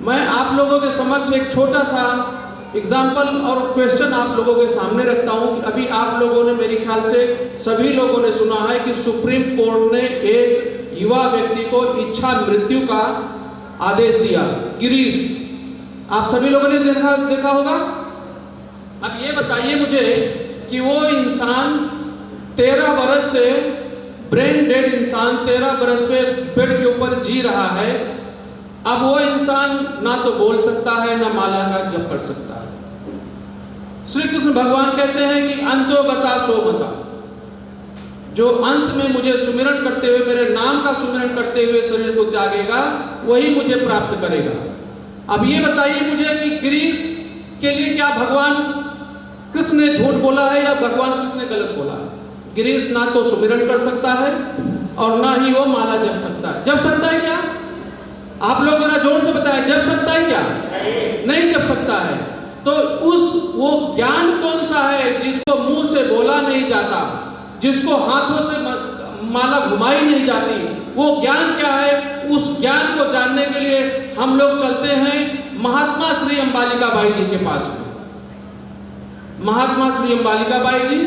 मैं आप लोगों के समक्ष एक छोटा सा एग्जाम्पल और क्वेश्चन आप लोगों के सामने रखता हूं। अभी आप लोगों ने, मेरे ख्याल से सभी लोगों ने सुना है कि सुप्रीम कोर्ट ने एक युवा व्यक्ति को इच्छा मृत्यु का आदेश दिया, गिरीश। आप सभी लोगों ने देखा होगा। अब ये बताइए मुझे कि वो इंसान 13 बरस से, ब्रेन डेड इंसान 13 बरस में बेड के ऊपर जी रहा है। अब वो इंसान ना तो बोल सकता है, ना माला का जप कर सकता है। श्री कृष्ण भगवान कहते हैं कि अंतो गता सो मता, जो अंत में मुझे सुमिरन करते हुए, मेरे नाम का सुमिरन करते हुए शरीर को त्यागेगा, वही मुझे प्राप्त करेगा। अब ये बताइए मुझे कि गिरीश के लिए क्या भगवान कृष्ण ने झूठ बोला है या भगवान कृष्ण ने गलत बोला है? गिरीश ना तो सुमिरन कर सकता है और ना ही वो माला जप सकता है। जप सकता है क्या? आप लोग जरा जोर से बताएं, जप सकता है क्या? नहीं जप सकता है। तो वो ज्ञान कौन सा है जिसको मुंह से बोला नहीं जाता, जिसको हाथों से माला घुमाई नहीं जाती? वो ज्ञान क्या है? उस ज्ञान को जानने के लिए हम लोग चलते हैं महात्मा श्री अंबालिका बाई जी के पास में। महात्मा श्री अंबालिका बाई जी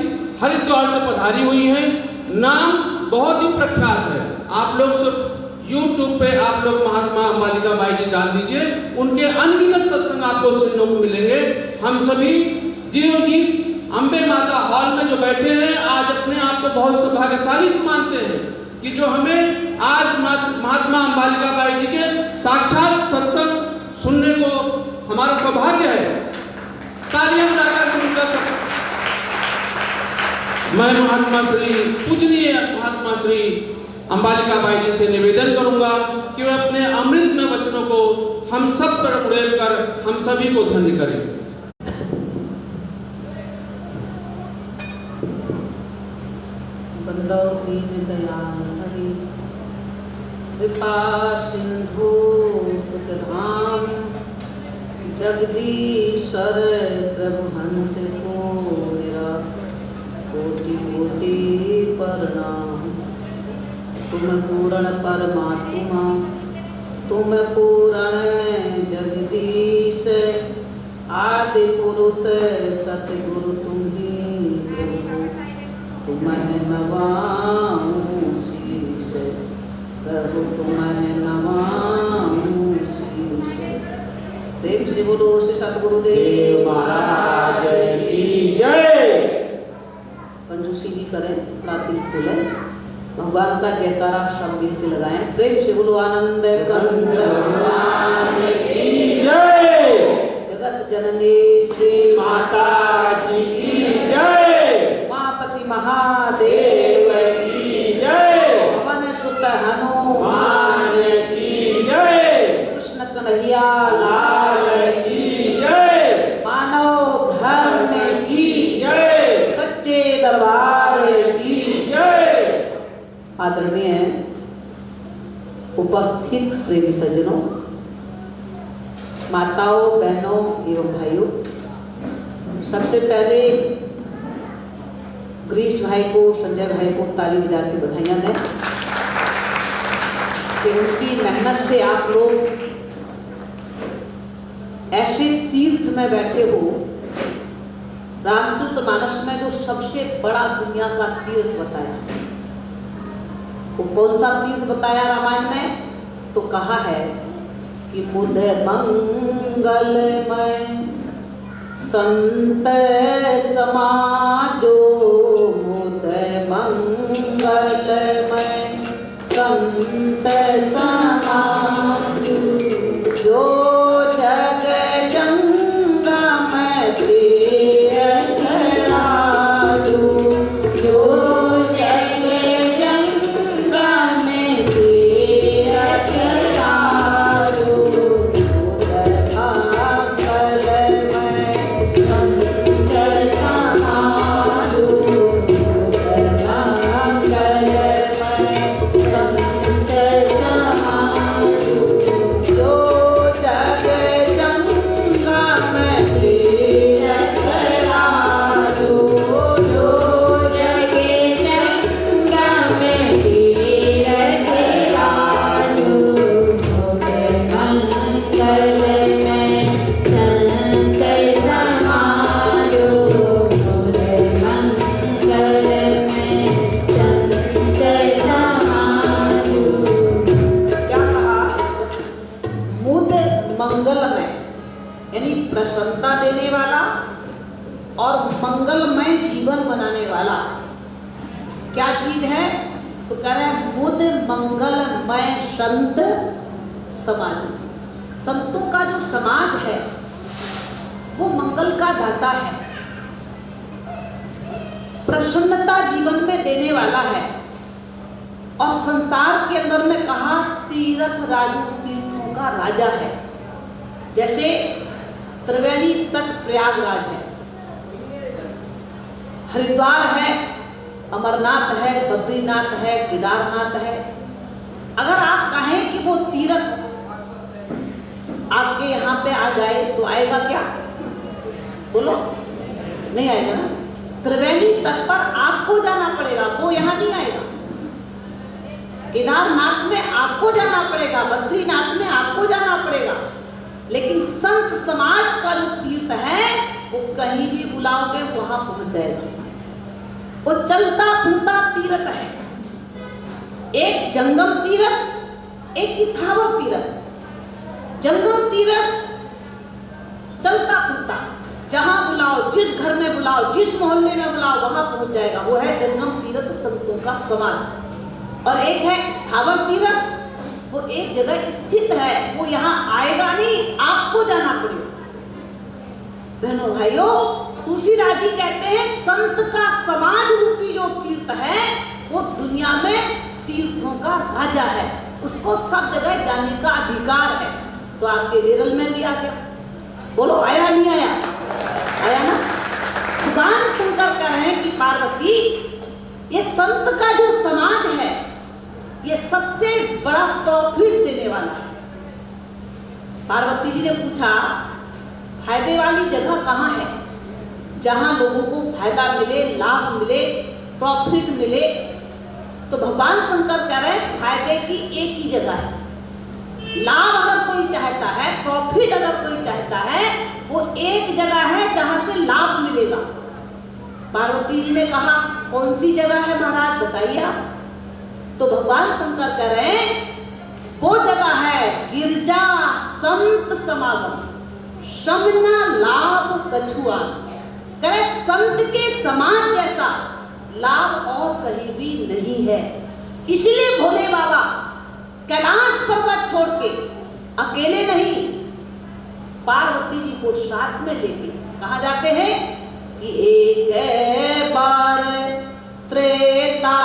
हरिद्वार से पधारी हुई हैं। नाम बहुत ही प्रख्यात है। आप लोग सिर्फ YouTube पे आप लोग महात्मा अंबालिका बाई जी डाल दीजिए, उनके अनगिनत सत्संग आपको सुनने को मिलेंगे। हम सभी जीव इस अम्बे माता हॉल में जो बैठे हैं, आज अपने आप को बहुत सौभाग्यशाली मानते हैं कि जो हमें आज महात्मा अंबालिका बाई जी के साक्षात सत्संग सुनने को हमारा सौभाग्य है। तालियां बजाकर उनका मैं महात्मा श्री, पूजनीय महात्मा श्री अंबालिका बाई जी से निवेदन करूंगा कि वे अपने अमृतमय वचनों को हम सब पर उड़ेल कर हम सभी को धन्य करें। बंदो दीन दयाल हरि, कृपा सिंधु सुखधाम, जगदीश्वर प्रभु हंस को मेरा कोटि कोटि प्रणाम। तुम पूर्ण परमात्मा, तुम पूर्ण जगदीश, आदि पुरुष सतगुरु तुम ही प्रभु। तुम्हें नवाऊं शीश प्रभु, तुम्हें नवाऊं शीश। प्रेम से बोलो श्री सतगुरुदेव महाराज की जय। कंजूसी भी करें, थोड़ा दिल खोलें, भगवान का जयकारा सब मिलकर लगाएं। प्रेम से बोलो आनंद कंद भगवान की जय। जगत जननी श्री माता जी की जय। मापति महादेव की जय। पवन सुत हनुमान की जय। कृष्ण कन्हैया लाल की जय। मानव धर्म की जय। सच्चे दरबार की जय। आदरणीय उपस्थित प्रेमी सज्जनों, माताओं, बहनों एवं भाइयों, सबसे पहले गिरीश भाई को, संजय भाई को ताली बजा के बधाइयाँ दें कि उनकी मेहनत से आप लोग ऐसे तीर्थ में बैठे हो। रामचरितमानस में जो सबसे बड़ा दुनिया का तीर्थ बताया, वो कौन सा तीर्थ बताया रामायण में? तो कहा है कि मुद मंगलमय संत समाजो, मुद मंगलमय संत समाजो, जो जग जंगम तीर्थ राजो, जो Sama मंगलमय यानी प्रसन्नता देने वाला और मंगलमय जीवन बनाने वाला क्या चीज है? तो कह रहे हैं मुद मंगलमय संत समाज। संतों का जो समाज है वो मंगल का दाता है, प्रसन्नता जीवन में देने वाला है। और संसार के अंदर में कहा तीर्थ राजू, तीर्थों का राजा है। जैसे त्रिवेणी तट प्रयागराज है, हरिद्वार है, अमरनाथ है, बद्रीनाथ है, केदारनाथ है। अगर आप कहें कि वो तीर्थ आपके यहाँ पे आ जाए तो आएगा क्या? बोलो, नहीं आएगा ना। त्रिवेणी तट पर आपको जाना पड़ेगा, वो यहाँ नहीं आएगा। केदारनाथ में आपको जाना पड़ेगा, बद्रीनाथ में आपको जाना पड़ेगा। लेकिन संत समाज का जो तीर्थ है वो कहीं भी बुलाओगे वहां पहुंच जाएगा। वो चलता फिरता तीर्थ है, एक जंगम तीर्थ, एक स्थावर तीर्थ। जंगम तीर्थ चलता फिरता, जहां बुलाओ, जिस घर में बुलाओ, जिस मोहल्ले में बुलाओ वहां पहुंच जाएगा। वो है जंगम तीर्थ, संतों का समाज। और एक है स्थावर तीर्थ, वो एक जगह स्थित है, वो यहाँ आएगा नहीं, आपको जाना पड़ेगा। बहनों भाइयों, तुलसीदास जी कहते हैं संत का समाज रूपी जो तीर्थ है वो दुनिया में तीर्थों का राजा है, उसको सब जगह जाने का अधिकार है। तो आपके रेरल में भी आ गया। बोलो, आया नहीं आया? आया ना। भगवान शंकर कह रहे हैं कि पार्वती, ये संत का जो समाज है ये सबसे बड़ा प्रॉफिट देने वाला है। पार्वती जी ने पूछा फायदे वाली जगह कहाँ है, जहां लोगों को फायदा मिले, लाभ मिले, प्रॉफिट मिले। तो भगवान शंकर कह रहे हैं फायदे की एक ही जगह है। लाभ अगर कोई चाहता है, प्रॉफिट अगर कोई चाहता है, वो एक जगह है जहां से लाभ मिलेगा। पार्वती जी ने कहा कौन सी जगह है महाराज, बताइए आप। तो भगवान शंकर कह रहे हैं वो जगह है गिरजा संत समागम, शमना लाभ कछुआ। करे संत के समाज जैसा लाभ और कहीं भी नहीं है। इसलिए भोले बाबा कैलाश पर्वत छोड़ के अकेले नहीं, पार्वती जी को साथ में लेके कहा जाते हैं कि एक बार त्रेता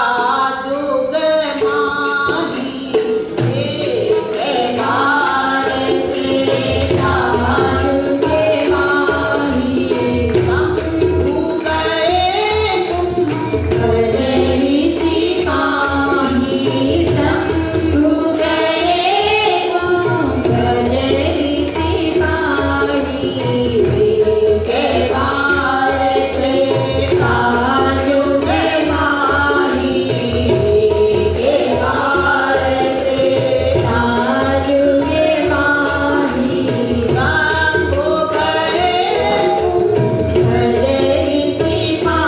जुग माही, एक बार त्रेता जुग माही, शंभु गए कुंभकर्ण सिपाही, शंभु गए कुंभकर्ण सिपाही, एक बार त्रेता जुग माही, एक बार त्रेता जुग माही, शंभु गए कुंभकर्ण सिपाही,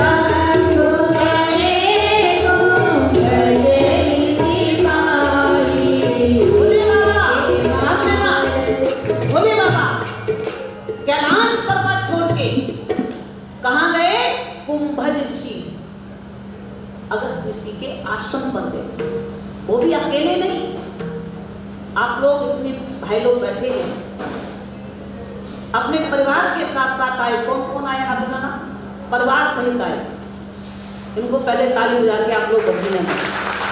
शंभु गए कुंभकर्ण सिपाही। भोले बाबा कैलाश पर्वत छोड़ के कहाँ गए? कुंभज ऋषि, अगस्त ऋषि के आश्रम पर गए। वो भी अकेले नहीं, आप लोग इतने भाई लोग बैठे हैं, अपने परिवार के साथ साथ आए। कौन कौन आए हाथ उठाना? परिवार सहित आए। इनको पहले ताली बजा के आप लोग बधाइयां दें।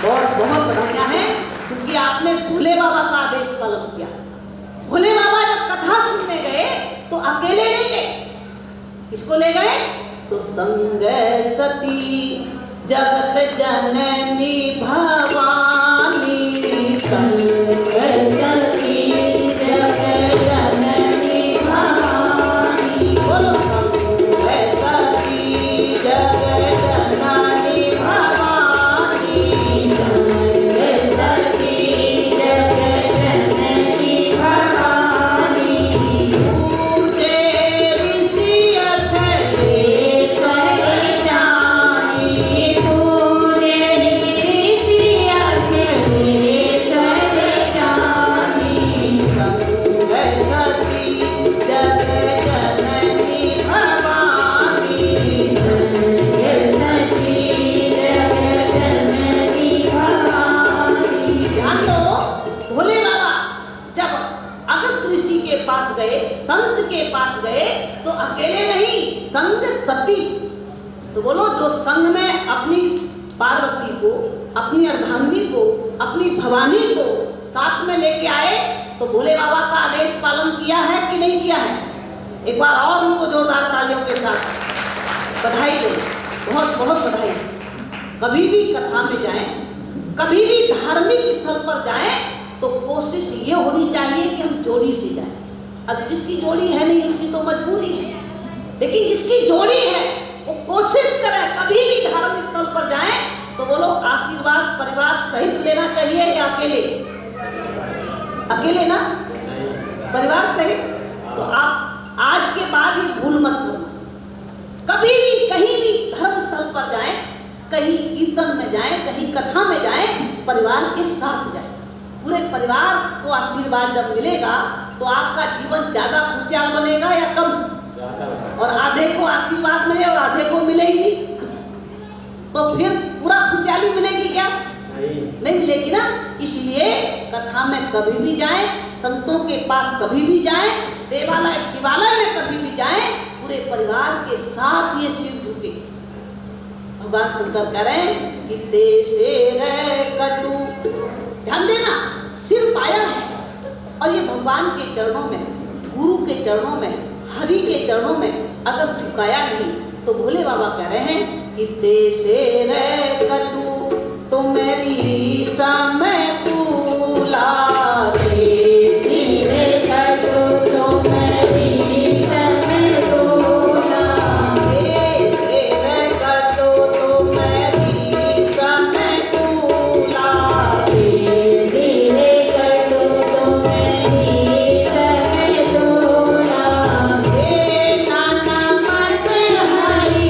बहुत बहुत बधाइयां हैं, क्योंकि आपने भोले बाबा का आदेश पालन किया। भोले बाबा जब कथा सुनने गए तो अकेले नहीं गए, किसको ले गए? तो संग सती जगत जननी भवानी, संग सती जगत जननी भवानी। बोलो, संग सती जगत जननी भवानी, संग सती जगत जननी भवानी। पूजे ऋषि अखिलेश्वर जानी, पूजे ऋषि अखिलेश्वर जानी। पास गए, संत के पास गए तो अकेले नहीं, संग सती। तो बोलो, जो संग में अपनी पार्वती को, अपनी अर्धांगिनी को, अपनी भवानी को साथ में लेके आए तो भोले बाबा का आदेश पालन किया है कि नहीं किया है? एक बार और उनको जोरदार तालियों के साथ बधाई दो, बहुत बहुत बधाई। कभी भी कथा में जाएं, कभी भी धार्मिक स्थल पर जाएं तो कोशिश ये होनी चाहिए कि हम जोड़ी से जाएं। अब जिसकी जोड़ी है नहीं उसकी तो मजबूरी है, लेकिन जिसकी जोड़ी है वो कोशिश करें कभी भी धार्मिक स्थल पर जाएं तो बोलो आशीर्वाद परिवार सहित लेना चाहिए या अकेले? अकेले ना, परिवार सहित। तो आप आज के बाद ही भूल मत करना, कभी भी कहीं भी धर्म स्थल पर जाएं, कहीं कीर्तन में जाएं, कहीं कथा में जाएं, परिवार के साथ जाएं। पूरे परिवार को आशीर्वाद जब मिलेगा तो आपका जीवन ज्यादा खुशहाल बनेगा या कम? और आधे को आशीर्वाद मिले और आधे को मिले ही नहीं तो फिर पूरा खुशहाली मिलेगी क्या? नहीं मिलेगी ना। इसलिए कथा में कभी भी जाएं, संतों के पास कभी भी जाएं, देवालय शिवालय में कभी भी जाएं, पूरे परिवार के साथ ये सिर झुके। भगवान शंकर कह रहे हैं कि तेसे रे कटु, ध्यान देना, सिर पाया है और ये भगवान के चरणों में, गुरु के चरणों में, हरि के चरणों में अगर झुकाया नहीं तो भोले बाबा कह रहे हैं कि तेसे रे कटु तो मेरी समय फूला, तेसे रे कटु तो मेरी समय फूला, तेसे रे कटु तो मेरी समय फूला, तेसे रे कटु तो मेरी समय फूला, हे नाना मत हरि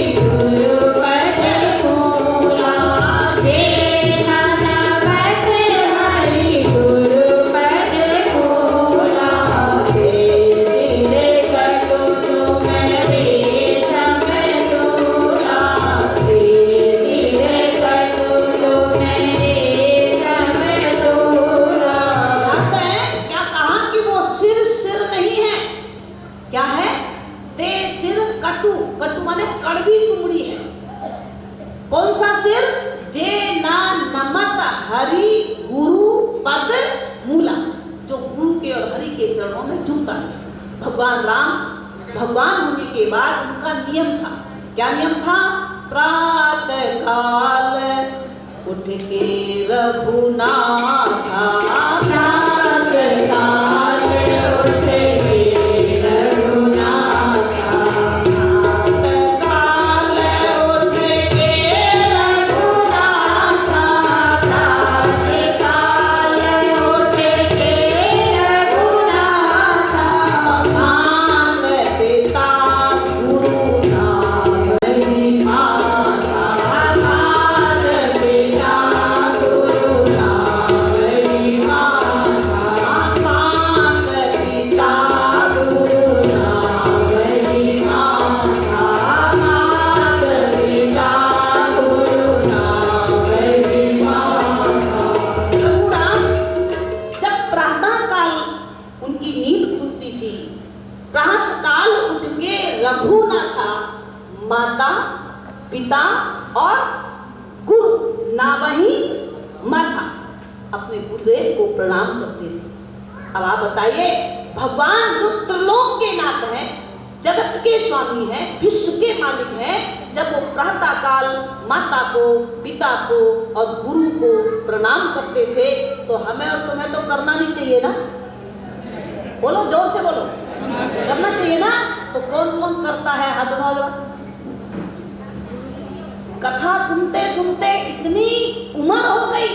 गुरु पद फूला, हे नाना मत हरि गुरु पद फूला, तेसे रे कटु तो मेरी समय फूला, तेसे रे कटु तो मेरी समय फूला। जानते हैं क्या कहा कि वो सिर सिर नहीं है, क्या है? ते सिर कटु, कटु माने कड़वी तुमड़ी है। कौन सा सिर? जे ना नमत हरि गुरु पद मूला, जो गुरु के और हरि के चरणों में झुकता है। भगवान राम भगवान होने के बाद उनका नियम था, क्या नियम था? प्रातः काल उठ के रघुनाथा, प्रातः काल उठ के रघुनाथा, प्रातः काल उठ के रघुनाथा, प्रातः काल उठ के रघुनाथा, मान पिता गुरु नाम माता, मान पिता गुरु नाम माता, मान पिता गुरु नाम माता, मान पिता गुरु नाम माता। प्रभु राम जब प्रातः काल उनकी नींद खुलती थी, प्रातः काल उठ के रघुनाथा, माता पिता और गुरु नावही माता, अपने गुरुदेव को प्रणाम करते थे। अब आप बताइए, भगवान जो त्रिलोक के नाथ हैं, जगत के स्वामी हैं, विश्व के मालिक हैं, जब वो प्रातः काल माता को, पिता को और गुरु को प्रणाम करते थे तो हमें और तुम्हें तो करना नहीं चाहिए ना? बोलो, जोर से बोलो, करना चाहिए ना? तो कौन कौन करता है? हाथ उठाओ जरा। कथा सुनते सुनते इतनी उम्र हो गई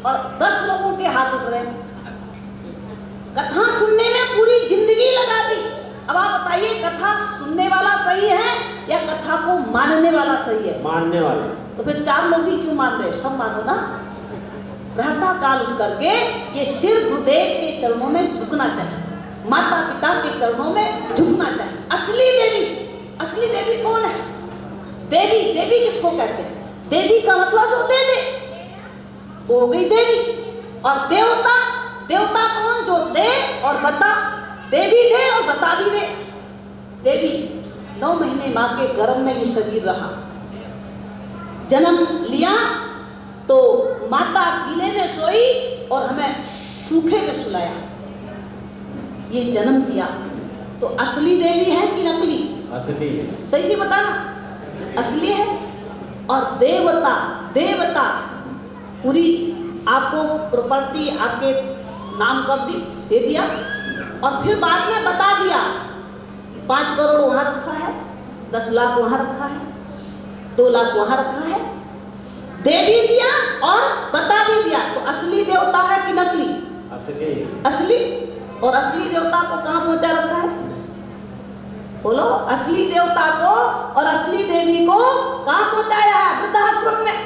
और 10 लोगों के हाथ उठ रहे हैं। कथा सुनने में पूरी जिंदगी लगा दी। अब आप बताइए, कथा सुनने वाला सही है या कथा को मानने वाला सही है? मानने वाला। तो फिर 4 लोग ही क्यों मान रहे? सब मानो ना। प्रातः काल उठ करके ये सिर गुरुदेव के चरणों में झुकना चाहिए, माता पिता के चरणों में झुकना चाहिए। असली देवी कौन है? देवी किसको कहते हैं? देवी का मतलब जो दे दे, वो हो गई देवी। और देवता कौन? जो दे और बता। दे भी दे और बता भी दे। देवी 9 महीने माँ के गर्भ में ये शरीर रहा, जन्म लिया तो माता किले में सोई और हमें सूखे में सुलाया। ये जन्म दिया तो असली देवी है कि नकली? असली। सही से बताना, असली है। और देवता, देवता पूरी आपको प्रॉपर्टी आपके नाम कर दी, दे दिया और फिर बाद में बता दिया 5 करोड़ वहां रखा है, 10 लाख वहां रखा है, 2 लाख वहां रखा है, दे भी दिया और बता भी दिया। तो असली देवता है कि नकली? असली। असली। और असली देवता को कहां पहुंचा रखा है? बोलो, असली देवता को और असली देवी को कहां पहुंचाया है? वृद्धाश्रम में।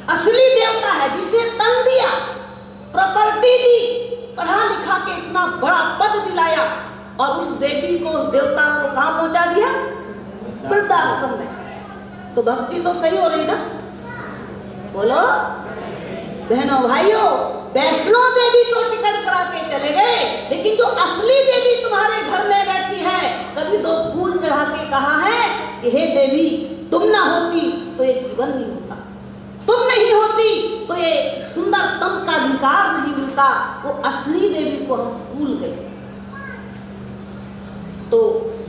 असली देवता है जिसने तन दिया, प्रॉपर्टी दी, पढ़ा लिखा के इतना बड़ा पद दिलाया, और उस देवी को, उस देवता को कहां पहुंचा दिया? वृद्धाश्रम में। तो भक्ति तो सही हो रही ना? बोलो बहनों भाइयों, वैष्णो देवी तो टिकट करा के चले गए, लेकिन जो असली देवी तुम्हारे घर में बैठी है, कभी 2 फूल चढ़ा के कहा है कि हे देवी, तुम ना होती तो ये जीवन नहीं होता, तुम नहीं होती तो ये सुंदर तन का अधिकार नहीं मिलता। वो असली देवी को हम भूल गए। तो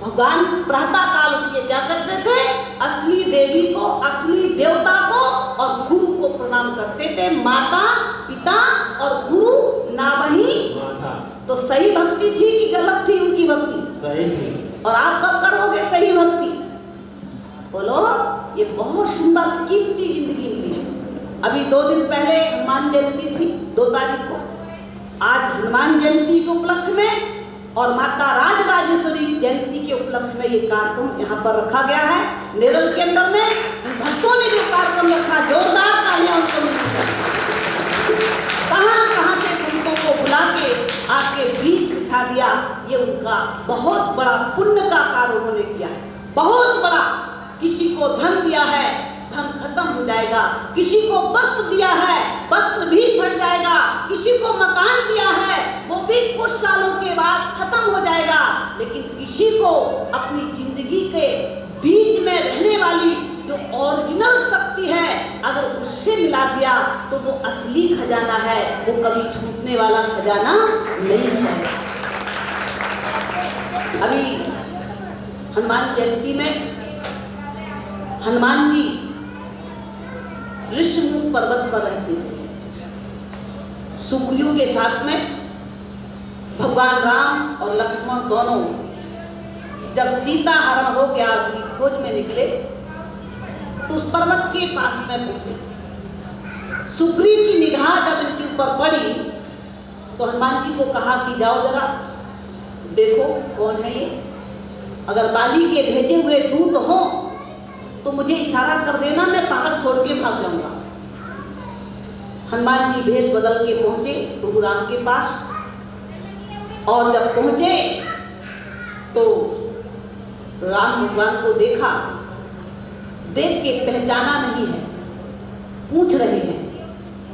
भगवान प्रातः काल के क्या करते थे? असली देवी को, असली देवता को और गुरु को प्रणाम करते थे। माता, पिता और गुरु ना वही। तो सही भक्ति थी कि गलत थी उनकी भक्ति? सही थी। और आप कब करोगे सही भक्ति? बोलो, ये बहुत सुंदर कीमती जिंदगी मिली है। अभी 2 दिन पहले हनुमान जयंती थी, 2 तारीख को। आज हनुमान जयंती के उपलक्ष्य में और माता राजराजेश्वरी जयंती के उपलक्ष्य में ये कार्यक्रम यहाँ पर रखा गया है नेरल के अंदर में। इन भक्तों ने जो कार्यक्रम रखा, जोरदार तालियां उनको मिली। कहां से संतों को बुला के आपके बीच बिठा दिया। ये उनका बहुत बड़ा पुण्य का कार्य उन्होंने किया है, बहुत बड़ा। किसी को धन दिया है, धन खत्म हो जाएगा। किसी को वस्त्र दिया है, वस्त्र भी फट जाएगा। किसी को मकान दिया है, वो भी कुछ सालों के बाद खत्म हो जाएगा। लेकिन किसी को अपनी जिंदगी के बीच में रहने वाली जो ओरिजिनल शक्ति है, अगर उससे मिला दिया तो वो असली खजाना है, वो कभी छूटने वाला खजाना नहीं है। अभी हनुमान जयंती में हनुमान जी ऋषिमुख पर्वत पर रहते थे। सुग्रीव के साथ में भगवान राम और लक्ष्मण दोनों जब सीता हरण हो गया अपनी खोज में निकले तो उस पर्वत के पास में पहुंचे। सुग्रीव की निगाह जब इनके ऊपर पड़ी तो हनुमान जी को कहा कि जाओ जरा देखो कौन है ये, अगर बाली के भेजे हुए दूत हो तो मुझे इशारा कर देना, मैं पहाड़ छोड़ के भाग जाऊंगा। हनुमान जी भेष बदल के पहुंचे प्रभु राम के पास, और जब पहुंचे तो राम भगवान को देखा, देख के पहचाना नहीं है। पूछ रहे हैं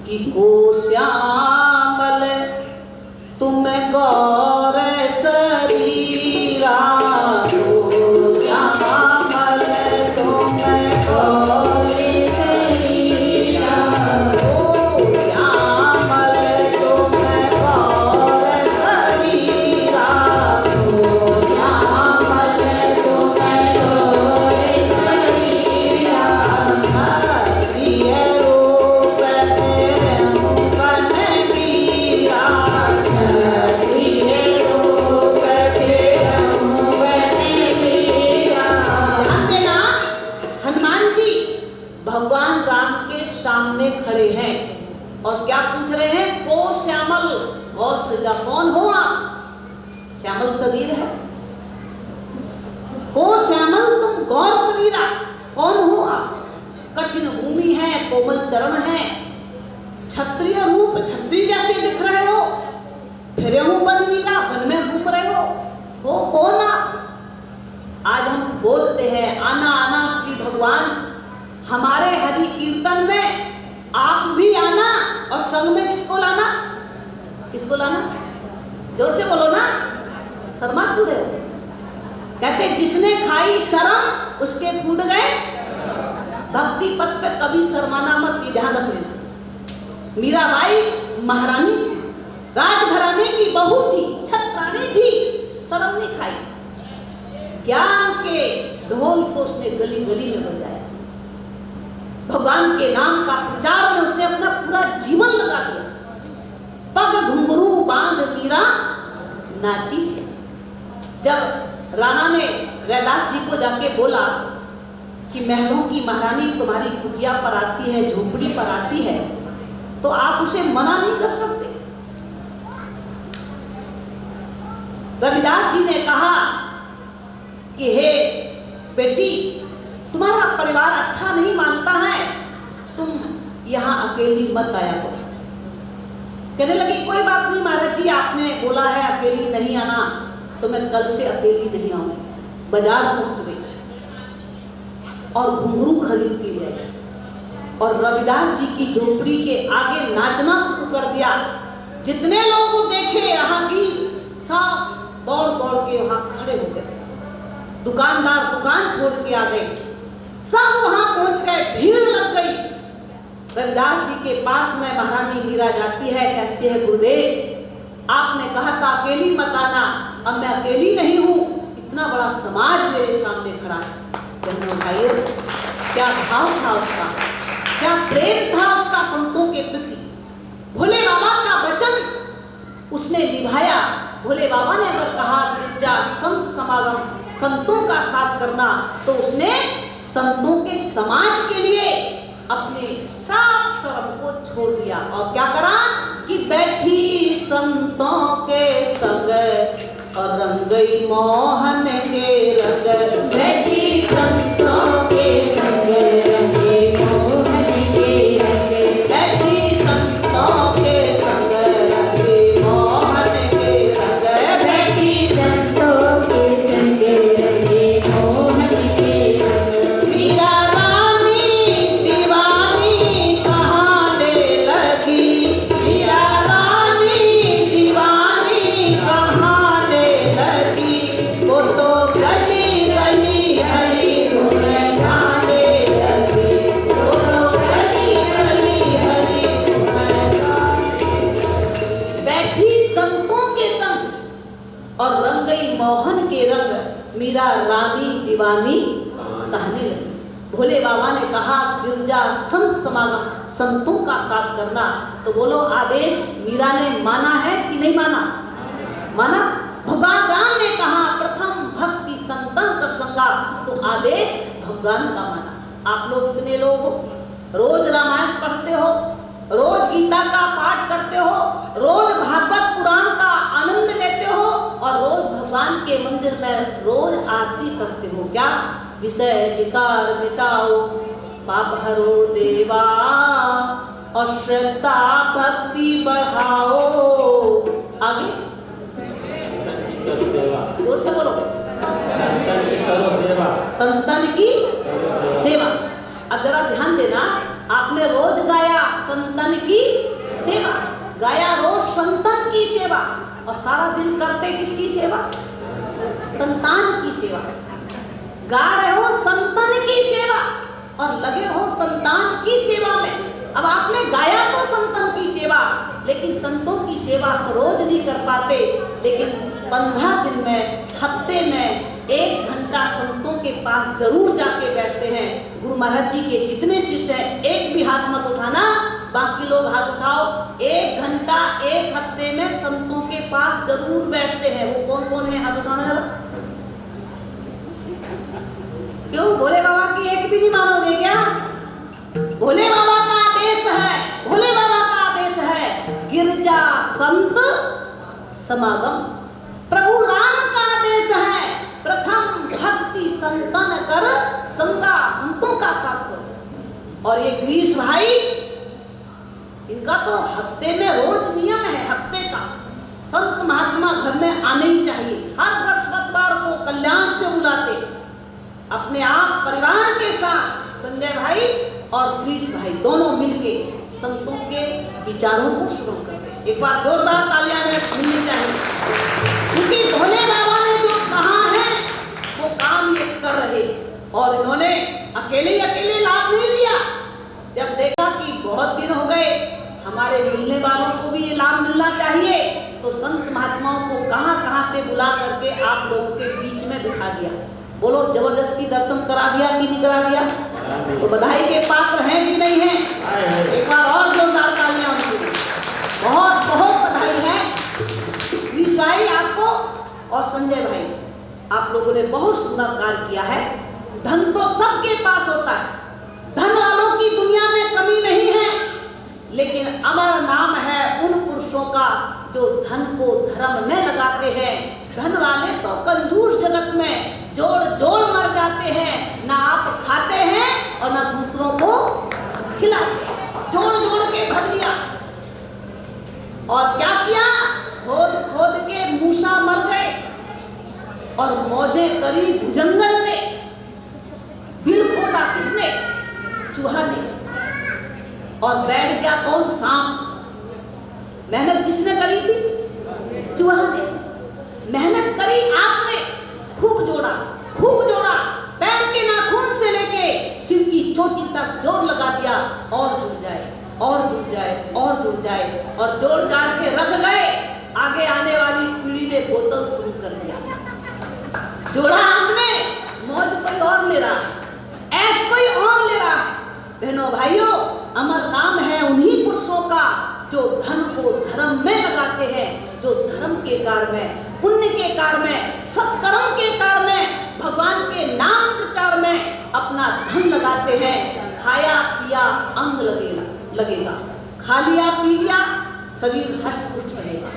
कि को श्यामल तुम गौर शरीरा, को श्यामल तुम गौर शरीरा, को श्यामल तुम गौर शरीरा, को श्यामल तुम गौर शरीरा, प्रिय रूप तेरे मुखन मीरा, प्रिय रूप तेरे मुखन मीरा। अंजना हनुमान जी भगवान राम के सामने खड़े हैं और क्या पूछ रहे हैं? को श्यामल, गौर शरीरा, कौन हो आप? श्यामल शरीर है। को श्यामल तुम गौर शरीरा, कौन हो आप? कठिन भूमि है, कोमल चरण है, क्षत्रिय रूप, क्षत्रिय जैसे दिख रहे हो, फिरे हूं वन मीरा, वन में घूम रहे हो कौन आप? आज हम बोलते हैं आना आना श्री भगवान, हमारे हरि कीर्तन में आप भी आना और संग में किसको लाना? किसको लाना? जोर से बोलो ना। शर्मा क्यों रहे हो? कहते जिसने खाई शर्म उसके फूट गए। भक्ति पथ पे कभी शर्माना मत, ये ध्यान रख लेना। मीराबाई महारानी थी, राजघराने की बहू थी, छत्राणी थी, शर्म नहीं खाई। ज्ञान के ढोल को उसने गली गली में बजाया। भगवान के नाम का प्रचार में उसने अपना पूरा जीवन लगा दिया। पग घुंघरू बांध मीरा नाची थी। जब राणा ने रैदास जी को जाके बोला कि महलों की महारानी तुम्हारी कुटिया पर आती है, झोपड़ी पर आती है, तो आप उसे मना नहीं कर सकते। रविदास जी ने कहा कि हे बेटी, तुम्हारा परिवार अच्छा नहीं मानता है, तुम यहाँ अकेली मत आया करो। कहने लगी कोई बात नहीं महाराज जी, आपने बोला है अकेली नहीं आना, तो मैं कल से अकेली नहीं आऊंगी। बाजार पहुंच गई और घुंघरू खरीद के ले आई और रविदास जी की झोपड़ी के आगे नाचना शुरू कर दिया। जितने लोग देखे राहगीर सब दौड़ दौड़ के वहां खड़े हो गए। दुकानदार दुकान छोड़ के आ गए, सब वहां पहुंच गए, भीड़ लग गई। रविदास जी के पास में महारानी मीरा जाती है, कहती है गुरुदेव आपने कहा था अकेली मत आना, अब मैं अकेली नहीं हूं, इतना बड़ा समाज मेरे सामने खड़ा है। बहनों भाइयों, क्या भाव था उसका, क्या प्रेम था उसका संतों के प्रति। भोले बाबा का वचन उसने निभाया। भोले बाबा ने अगर कहा गिरजा संत समागम, संतों का साथ करना, तो उसने संतों के समाज के लिए अपने सात शर्म को छोड़ दिया और क्या करा कि बैठी संतों के संग और रंग गई मोहन के रंग। बैठी संतों के संग रंगे मोहन के रंग। बैठी संतों के संग रंगे मोहन के रंग। बैठी संतों के संग रंगे मोहन के रंग। मीरा रानी दीवानी कहाने लगी। मीरा रानी दीवानी कहाने लगी। वो तो गली गली हरी धुन गाने लगी। वो तो गली गली हरी धुन गाने। बैठी संतों के संग और रंग गई मोहन के रंग। मीरा रानी दीवानी कहने लगी। भोले बाबा ने कहा गिरजा संत समागम, संतों का साथ करना, तो बोलो आदेश मीरा ने माना है कि नहीं माना? माना। भगवान राम ने कहा प्रथम भक्ति संतन कर संगा, तो आदेश भगवान का माना। आप लोग इतने लोग हो, रोज रामायण पढ़ते हो, रोज गीता का पाठ करते हो, रोज भागवत पुराण का आनंद लेते हो और रोज भगवान के मंदिर में रोज आरती करते हो। क्या विषय विकार मिटाओ, पाप हरो देवा और श्रद्धा भक्ति बढ़ाओ। आगे जोर से बोलो। संतन की सेवा। अब जरा ध्यान देना, आपने रोज गाया संतन की सेवा, गाया रोज संतन की सेवा और सारा दिन करते किसकी सेवा? संतान की सेवा। गा रहे हो संतन की सेवा और लगे हो संतान की सेवा में। अब आपने गाया तो संतन की सेवा, लेकिन संतों की सेवा रोज नहीं कर पाते, लेकिन 15 दिन में, हफ्ते में 1 घंटा संतों के पास जरूर जाके बैठते हैं। गुरु महाराज जी के जितने शिष्य हैं, एक भी हाथ मत उठाना, बाकी लोग हाथ उठाओ। 1 घंटा 1 हफ्ते में संतों के पास जरूर बैठते हैं। वो कौन कौन है? हाथ उठाना जरा। क्यों भोले बाबा की एक भी नहीं मानोगे क्या? भोले बाबा का आदेश है, भोले बाबा का आदेश है गिरजा संत समागम। प्रभु राम का आदेश है प्रथम भक्ति संतन कर संगा, संतों का साथ करो। और ये ग्रीस भाई, इनका तो हफ्ते में रोज नियम है, हफ्ते का संत महात्मा घर में आने ही चाहिए। हर बृहस्पतिवार को कल्याण से बुलाते, अपने आप परिवार के साथ संजय भाई और ग्रीस भाई दोनों मिलके संतों के विचारों को श्रवण करते। एक बार जोरदार तालियां मिलनी चाहिए, क्योंकि भोले बाबा अकेले लाभ नहीं लिया। जब देखा कि बहुत दिन हो गए, हमारे मिलने वालों को भी ये लाभ मिलना चाहिए, तो संत महात्माओं को कहां से बुला करके आप लोगों के बीच में बिठा दिया। बोलो, जबरदस्ती दर्शन करा दिया कि नहीं करा दिया? तो बधाई के पात्र हैं कि नहीं है? एक बार और जोरदार तालियां उनके लिए। बहुत बहुत बधाई है विशाई आपको और संजय भाई, आप लोगों ने बहुत सुंदर कार्य किया है। धन तो सबके पास होता है, धन वालों की दुनिया में कमी नहीं है, लेकिन अमर नाम है उन पुरुषों का जो धन को धर्म में लगाते हैं। धन वाले तो कंजूस जगत में जोड़ जोड़ मर जाते हैं, ना आप खाते हैं और ना दूसरों को खिलाते। जोड़ जोड़ के भर लिया और क्या किया? खोद खोद के मूसा मर गए और मौजे करी भुजंगन ने। बिल खोदा किसने? चूहा ने। और बैठ गया कौन? सांप। मेहनत किसने करी थी? चूहा ने। मेहनत करी आपने, खूब जोड़ा, पैर के नाखून से लेके सिर की चोटी तक जोर लगा दिया, और जुड़ जाए और जुड़ जाए और जुड़ जाए, और जोड़ जाड़ के रख गए। आगे आने वाली पीढ़ी ने बोतल शुरू कर दिया। जोड़ा हमने, मौज कोई और ले रहा है, ऐश कोई और ले रहा है। बहनों भाइयों, अमर नाम है उन्हीं पुरुषों का जो धन को धर्म में लगाते हैं, जो धर्म के कार्य में, पुण्य के कार्य में, सत्कर्म के कार्य में, भगवान के नाम प्रचार में अपना धन लगाते हैं। खाया पिया अंग लगेगा, खा लिया पी लिया शरीर हष्ट पुष्ट रहेगा,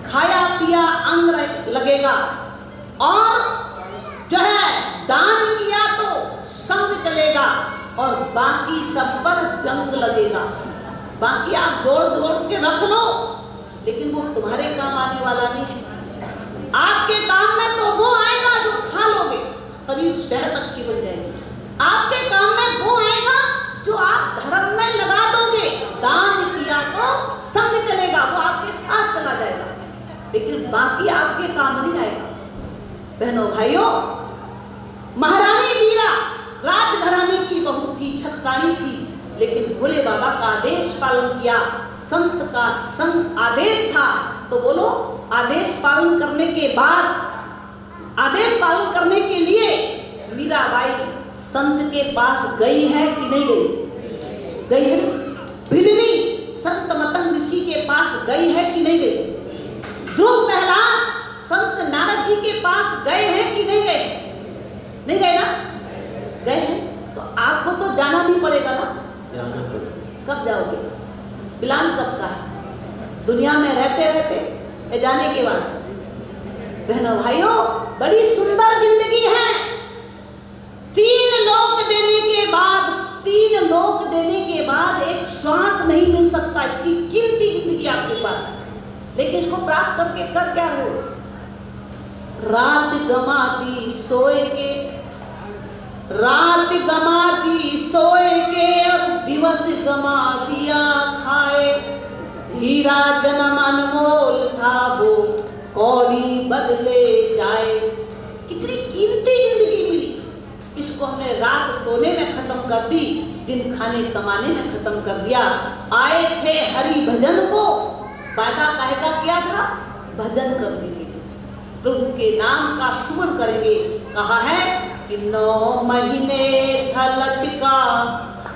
खाया पिया अंग लगेगा, और जो है दान किया तो संग चलेगा, और बाकी सब पर जंग लगेगा। बाकी आप जोड़ जोड़ के रख लो, लेकिन वो तुम्हारे काम आने वाला नहीं है। आपके काम में तो वो आएगा जो खा लोगे, शरीर सेहत अच्छी बन जाएगी। आपके काम में वो आएगा जो आप धर्म में लगा दोगे। दान किया तो संग चलेगा, वो आपके साथ चला जाएगा, लेकिन बाकी आपके काम नहीं आएगा। बहनों भाइयों, महारानी मीरा राजघराने की बहू थी, छत्राणी थी, लेकिन भोले बाबा का आदेश पालन किया। संत का संग आदेश था, तो बोलो, आदेश पालन करने के बाद, आदेश पालन करने के लिए मीराबाई संत के पास गई है कि नहीं गई? गई है। भिलनी संत मतंग ऋषि के पास गई है कि नहीं गई? ध्रुव प्रहलाद संत नारद जी के पास गए हैं कि नहीं गए? नहीं गए ना? गए हैं। तो आपको तो जाना नहीं पड़ेगा ना? जाना पड़ेगा। कब जाओगे? प्लान कब का है? दुनिया में रहते रहते या जाने के बाद? बहनों भाइयों, बड़ी सुंदर जिंदगी है। 3 लोक देने के बाद, 3 लोक देने के बाद एक श्वास नहीं मिल सकता। इतनी कीमती जिंदगी आपके पास है, लेकिन इसको प्राप्त करके कर क्या रहे हो? रात गमा दी सोए के, रात गमा दी सोए के, और दिवस गमा दिया खाए। हीरा जन्म अनमोल था, वो कौड़ी बदले जाए। कितनी कीमती जिंदगी मिली, इसको हमने रात सोने में खत्म कर दी, दिन खाने कमाने में खत्म कर दिया। आए थे हरि भजन को, वादा काहे का किया था? भजन करने के लिए, प्रभु के नाम का सुमन करेंगे। कहा है कि 9 महीने था लटका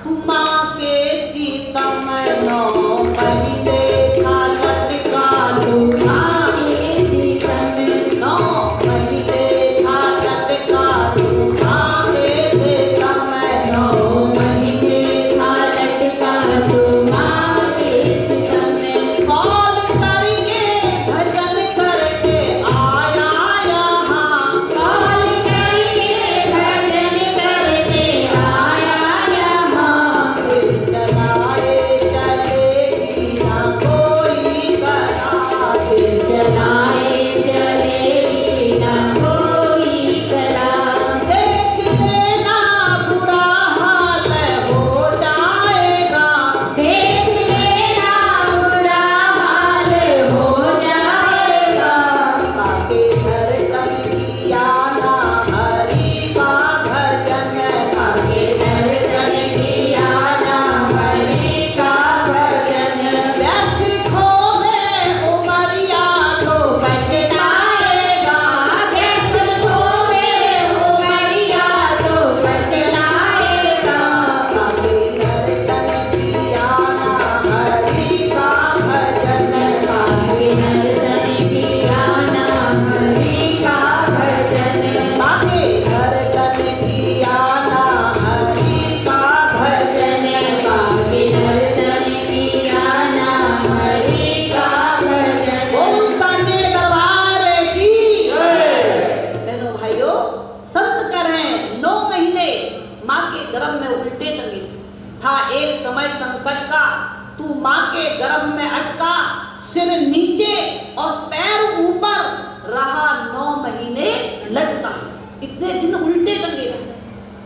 तू माँ के सीता में, 9 महीने था लटका तू माँ के सीता में, 9 महीने था लटका तू माँ के सीता में, 9 महीने था लटका तू माँ के सीता में। कौन करके भजन करके आया यहाँ, कौन करके भजन करके आया यहाँ, फिर चलाए चले बिना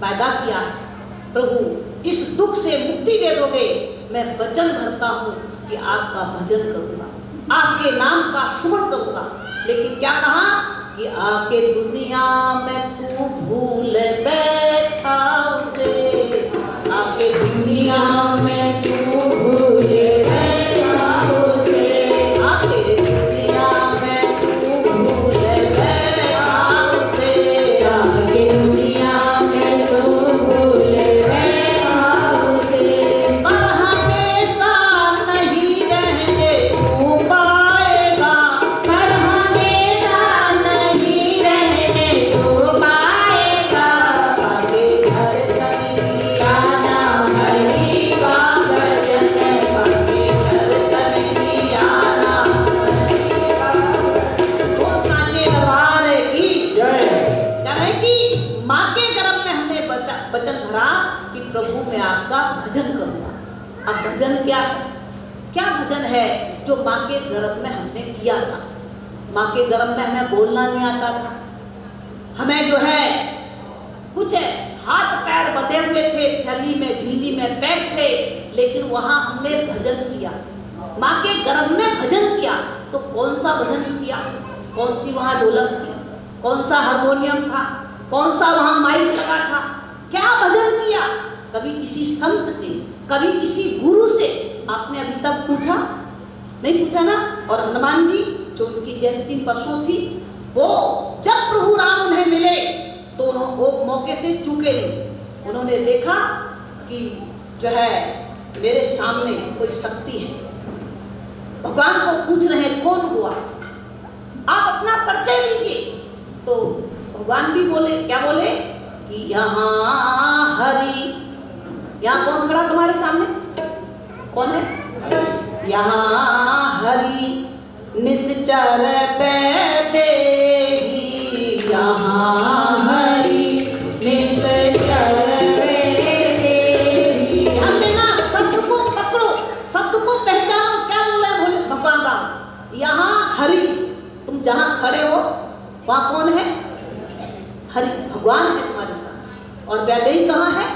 पैदा किया है। प्रभु इस दुख से मुक्ति दे दोगे, मैं वचन भरता हूँ कि आपका भजन करूँगा, आपके नाम का सुमन करूँगा। लेकिन क्या कहा कि आके दुनिया में तू भूल बैठा उसे, आके दुनिया में तू भूल बैठा उसे, आके दुनिया में तू भूल बैठा उसे, आके दुनिया में तू भूल बैठा उसे। पर हमेशा नहीं रहने तू पाएगा, पर हमेशा नहीं रहने तू पाएगा, आगे घर कभी आना हरि का भजन, आगे घर कभी आना हरि का भजन। वो साचे दरबार की जय। क्या है कि माँ के गर्भ में हमने वचन भरा कि प्रभु मैं आपका भजन करूँगा। अब भजन क्या है? क्या भजन है जो माँ के गर्भ में हमने किया था? माँ के गर्भ में हमें बोलना नहीं आता था, हमें जो है कुछ हाथ पैर बंधे हुए थे, थैली में झिल्ली में पैक थे, लेकिन वहाँ हमने भजन किया, माँ के गर्भ में भजन किया। तो कौन सा भजन किया? कौन सी वहाँ ढोलक थी, कौन सा हारमोनियम था, कौन सा वहाँ माइक लगा था? क्या भजन किया? कभी किसी संत से, कभी किसी गुरु से आपने अभी तक पूछा? नहीं पूछा ना। और हनुमान जी जो उनकी जयंती परसों थी, वो जब प्रभु राम उन्हें मिले तो वो मौके से चूके नहीं। उन्होंने देखा कि जो है मेरे सामने कोई शक्ति है, भगवान को पूछ रहे हैं कौन हुआ, आप अपना परिचय दीजिए। तो भगवान भी बोले, क्या बोले कि यहाँ हरि। यहाँ कौन खड़ा तुम्हारे सामने? कौन है? यहाँ हरि निश्चर बैदेही, यहाँ हरि निश्चर बैदेही। ध्यान देना, शब्द को पकड़ो, शब्द को पहचानो। क्या बोले बोले भगवान राम? यहाँ हरि, तुम जहाँ खड़े हो वहाँ कौन है? हरि, भगवान है तुम्हारे साथ। और वैदेही कहाँ है?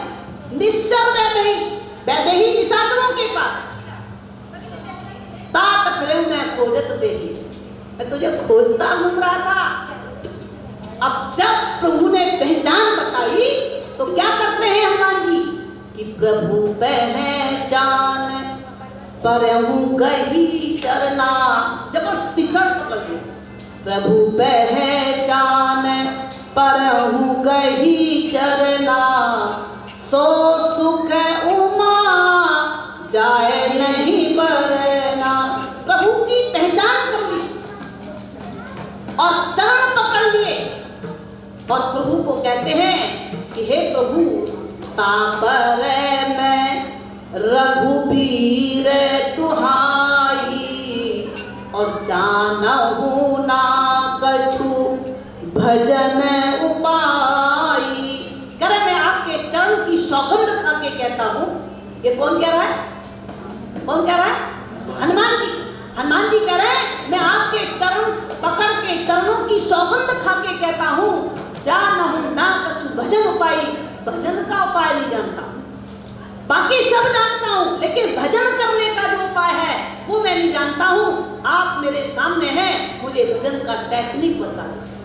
निश्चर वैदेही, वैदेही निशाचरों के पास। तात फिल्म में खोजत देही, मैं तुझे खोजता घूम रहा था। अब जब प्रभु ने पहचान बताई तो क्या करते हैं हनुमान जी कि प्रभु पहचान परहु गही चरना, जबरदस्ती चढ़ पकड़ लो। प्रभु पहचान परहु गही चरना, सो सुख उमा जाए नहीं बरना। प्रभु की पहचान कर ली और चरण पकड़ लिए और प्रभु को कहते हैं कि हे प्रभु, तापर मैं रघुबीर तुहाई, और जानहु ना कछु भजन उपाई। करे मैं आपके चरण की सौगंध खा के कहता हूँ। ये कौन कह रहा है? कौन कह रहा है? हनुमान जी। हनुमान जी कह रहे हैं मैं आपके चरण पकड़ के चरणों की सौगंध खा के कहता हूँ, जानहु ना कछु भजन उपाई। भजन का उपाय नहीं जानता, बाकी सब जानता हूँ, लेकिन भजन करने का जो उपाय है वो मैं नहीं जानता हूँ। आप मेरे सामने हैं, मुझे भजन का टेक्निक बता दीजिए।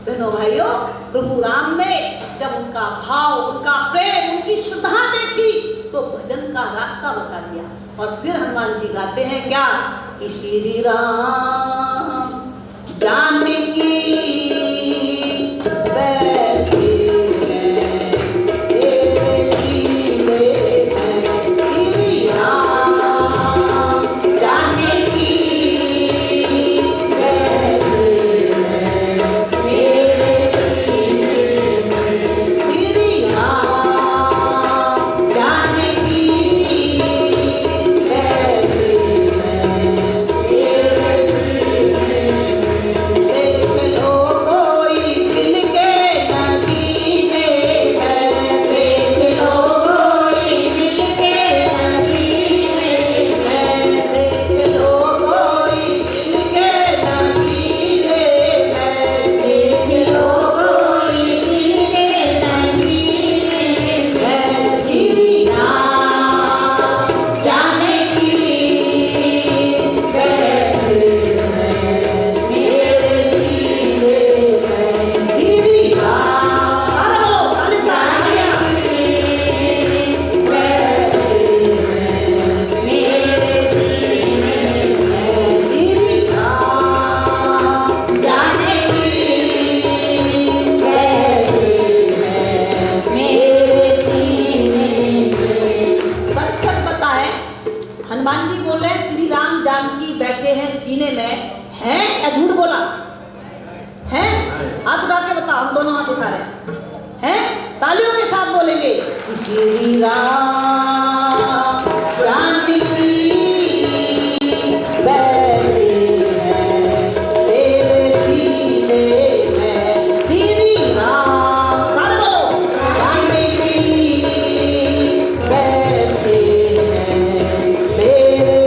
बहनों भाइयों, प्रभु राम ने जब उनका भाव, उनका प्रेम, उनकी श्रद्धा देखी तो भजन का रास्ता बता दिया। और फिर हनुमान जी गाते हैं क्या कि श्री राम जानकी बैठे हैं, तेरे शीले हैं। श्री राम जानकी बैठे हैं, तेरे शीले हैं। श्री राम जानकी बैठे हैं, तेरे शीले हैं। लगाओ, हम दोनों हाथ उठा रहे हैं, तालियों के साथ बोलेंगे कि श्री राम जानकी बैठे हैं तेरे सीने में, श्री राम सारो जानकी बैठे हैं तेरे,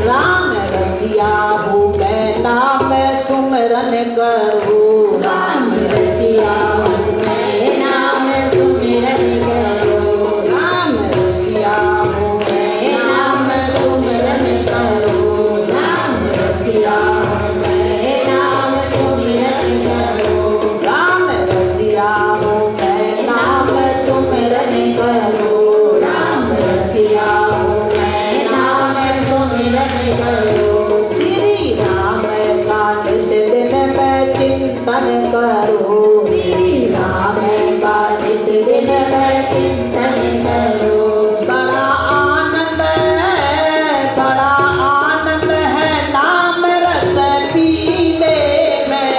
राम रसिया हो मैं नाम सुमरन करूं, राम रसिया हो मैं नाम सुमरन करूं, राम रसिया हो मैं नाम सुमरन करूं, राम रसिया हो मैं नाम सुमरन करूं, राम रसिया हो मैं नाम सुमरन करूं, राम रसिया हो मैं नाम सुमरन करूं, श्री राम का निज दिन में चिंतन करो, श्री राम का निज दिन में चिंतन करो, बड़ा आनंद है नाम रस पीने में,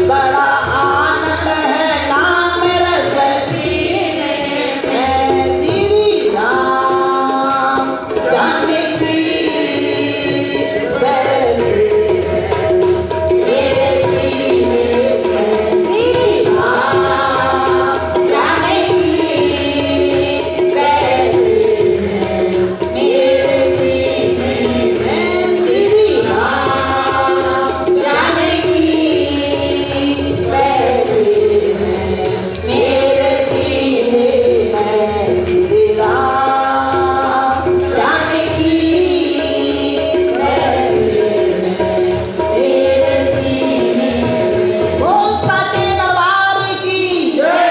बड़ा आनंद है नाम रस पीने में, श्री राम जानकी बैठे मेरे सीने में, श्री राम जानकी बैठे मेरे सीने में, श्री राम जानकी बैठे मेरे सीने में, श्री राम जानकी बैठे मेरे सीने में। ओ साचे दरबार की जय।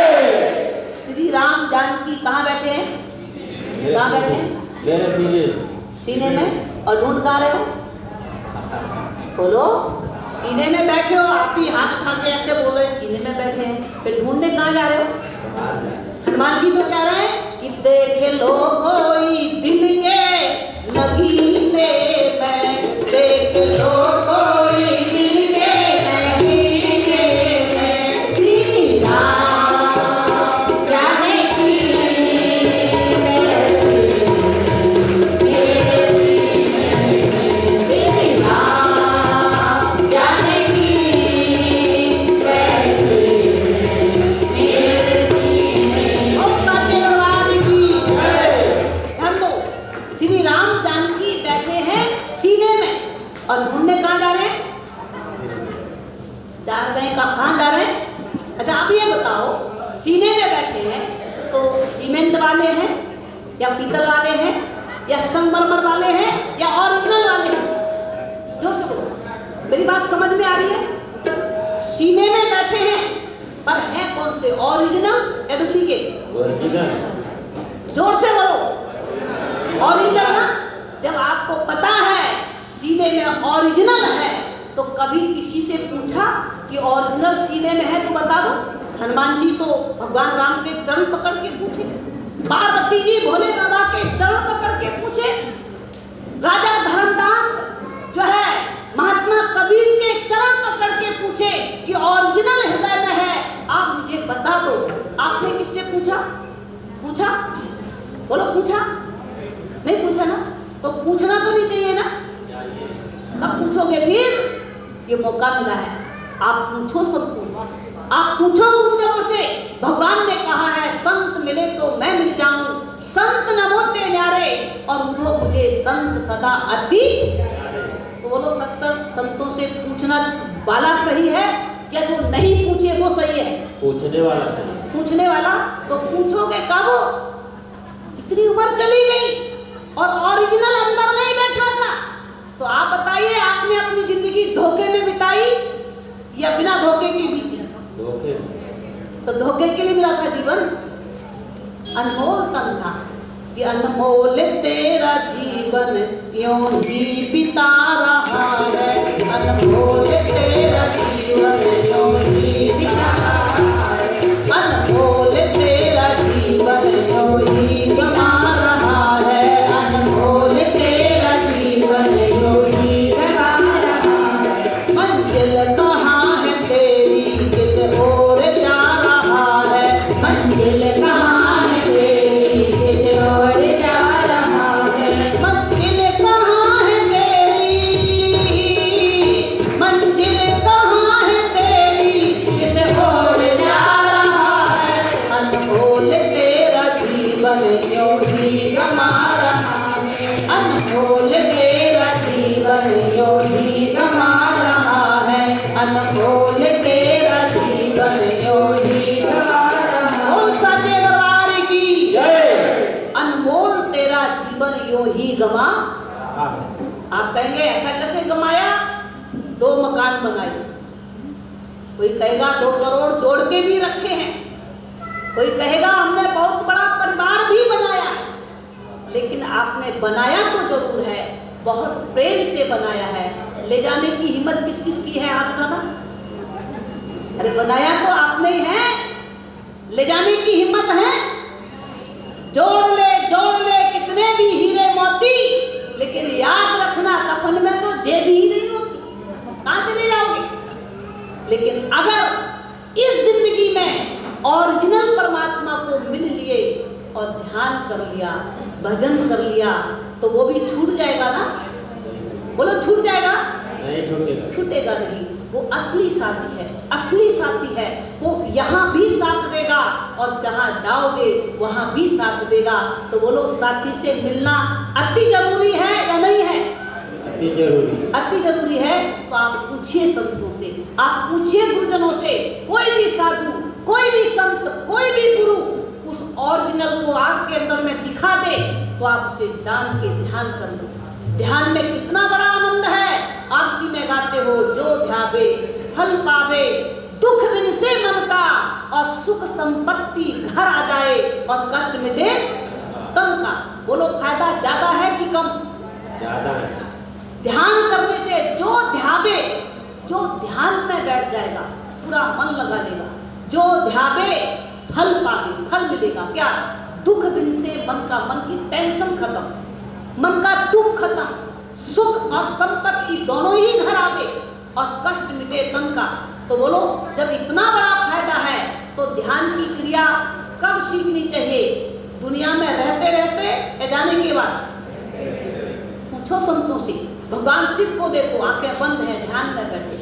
श्री राम जानकी कहाँ बैठे हैं? कहाँ बैठे हैं? मेरे सीने सीने में। और ढूंढ कहाँ रहे हो? बोलो, सीने में बैठे हो, आप भी हाथ उठा के ऐसे बोल रहे सीने में बैठे हैं, फिर ढूंढने कहाँ जा रहे हो? हनुमान जी तो कह रहे हैं कि देख लो कोई दिल के नगीने में, देख लो कोई दिल के नगीने में, श्री राम जानकी श्री राम जानकी बैठे मेरे सीने। ओ साचे दरबार की जय। ध्यान दो, श्री राम जानकी बैठे हैं सीने में, और ढूंढने कहाँ जा रहे हैं? जा रहे हैं कहाँ जा रहे हैं? अच्छा आप ये बताओ, सीने में बैठे हैं तो सीमेंट वाले हैं या पीतल वाले हैं या संगमरमर वाले हैं या ओरिजिनल वाले हैं? जोर से बोलो, मेरी बात समझ में आ रही है? सीने में बैठे हैं पर हैं कौन से, ओरिजिनल या डुप्लीकेट? ओरिजिनल। जोर से बोलो, ओरिजिनल ना। जब आपको पता है सीने में ओरिजिनल है तो कभी किसी से पूछा कि ओरिजिनल सीने में है तो बता दो। हनुमान जी तो भगवान राम के चरण पकड़ के पूछे, पार्वती जी भोले बाबा के चरण पकड़ के पूछे, राजा धर्मदास जो है महात्मा कबीर के चरण पकड़ के पूछे कि ओरिजिनल हृदय में है, आप मुझे बता दो। आपने किससे पूछा? पूछा? बोलो, पूछा? नहीं पूछा ना? तो पूछना तो नहीं चाहिए ना? कब पूछोगे? फिर ये मौका मिला है, आप पूछो, सब पूछो, आप पूछो गुरुजनों से। भगवान ने कहा है संत मिले तो मैं मिल जाऊं, संत न होते न्यारे और उधो मुझे संत सदा अति। तो बोलो, सत्संग संतों से पूछना वाला सही है या जो नहीं पूछे वो सही है? पूछने वाला सही। पूछने वाला। तो पूछोगे कब? इतनी उम्र चली गई और ओरिजिनल अंदर नहीं बैठा था, तो आप बताइए आपने अपनी जिंदगी धोखे में बिताई या बिना धोखे के बीती? धोखे। तो धोखे के लिए मिला था जीवन, अनमोल तन था कि अनमोल तेरा जीवन यूं ही बिता रहा है, अनमोल तेरा जीवन यूं ही बिता रहा है, अनमोल तेरा जीवन यूं ही बिता रहा है, अनमोल तेरा जीवन यूं ही बिता रहा है। मंजिल कहाँ है तेरी अनमोल तेरा जीवन यूं ही गवा रहा हूं। ओ सच्चे दरबार की जय। अनमोल तेरा जीवन यूं ही गवा। हाँ। आप कहेंगे ऐसा कैसे गमाया? 2 मकान बनाए, कोई कहेगा 2 करोड़ जोड़ के भी रखे हैं, कोई कहेगा हमने बहुत बड़ा परिवार भी बनाया है। लेकिन आपने बनाया तो जरूर है, बहुत प्रेम से बनाया है। ले जाने की हिम्मत किस किस की है? हाथ उठाना। अरे बनाया तो आपने ही है, ले जाने की हिम्मत है? जोड़ ले कितने भी हीरे मोती, लेकिन याद रखना कफन में तो जेब ही नहीं होती, कहां से ले जाओगे? लेकिन अगर इस जिंदगी में ओरिजिनल परमात्मा को मिल लिए और ध्यान कर लिया, भजन कर लिया, तो वो भी छूट जाएगा ना? बोलो छूट जाएगा? नहीं छूटेगा। छूटेगा नहीं। वो असली साथी है, असली साथी है। वो यहाँ भी साथ देगा और जहाँ जाओगे वहाँ भी साथ देगा। तो बोलो साथी से मिलना अति जरूरी है या नहीं है? अति जरूरी। अति जरूरी है। तो आप पूछिए संतों से, आप पूछिए गुरुजनों से, कोई भी साधु, कोई भी संत, कोई भी गुरु उस ओरिजिनल को आपके अंदर में दिखा दे, तो आप उसे जान के ध्यान कर लो। ध्यान में कितना बड़ा आनंद है। आरती में गाते हो, जो ध्यावे फल पावे, दुख बिन से मन का, और सुख संपत्ति घर आ जाए, और कष्ट मिटे तन का। बोलो फायदा ज्यादा है कि कम? ज्यादा है। ध्यान करने से जो ध्यावे, जो ध्यान में बैठ जाएगा, पूरा मन लगा लेगा, जो ध्यावे फल पावे, फल मिलेगा। क्या? दुख बिन से मन का, मन की टेंशन खत्म, मन का दुख खत्म, सुख और संपत्ति दोनों ही घर आवे, और कष्ट मिटे तन का। तो बोलो जब इतना बड़ा फायदा है तो ध्यान की क्रिया कब सीखनी चाहिए? दुनिया में रहते रहते या जाने के बाद? पूछो संतों से। भगवान शिव को देखो, आंखें बंद हैं, ध्यान में बैठे।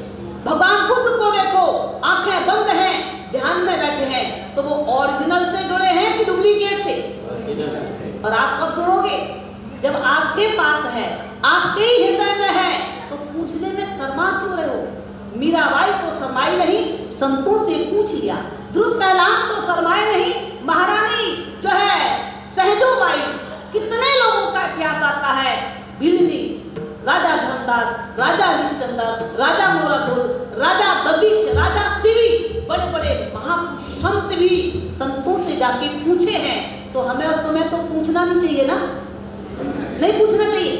भगवान बुद्ध को देखो, आंखें बंद हैं, ध्यान में बैठे हैं। तो वो ओरिजिनल से जुड़े हैं कि डुप्लीकेट से? और आप कब जुड़ोगे? जब आपके पास है, आपके ही हृदय में है। तो पूछने में शर्मा क्यों रहे हो? मीराबाई तो शर्माई नहीं, संतों से पूछ लिया। ध्रुव पहलान तो शर्माए नहीं, महारानी जो है सहजोबाई। कितने लोगों का इतिहास आता है। भिलनी, राजा धनदास, राजा हरिश्चंद्र, राजा मोरादुल, राजा ददीच, राजा शिवी, बड़े बड़े महापुरुष संत भी संतों से जाके पूछे हैं। तो हमें और तुम्हें तो पूछना नहीं चाहिए ना? नहीं पूछना चाहिए?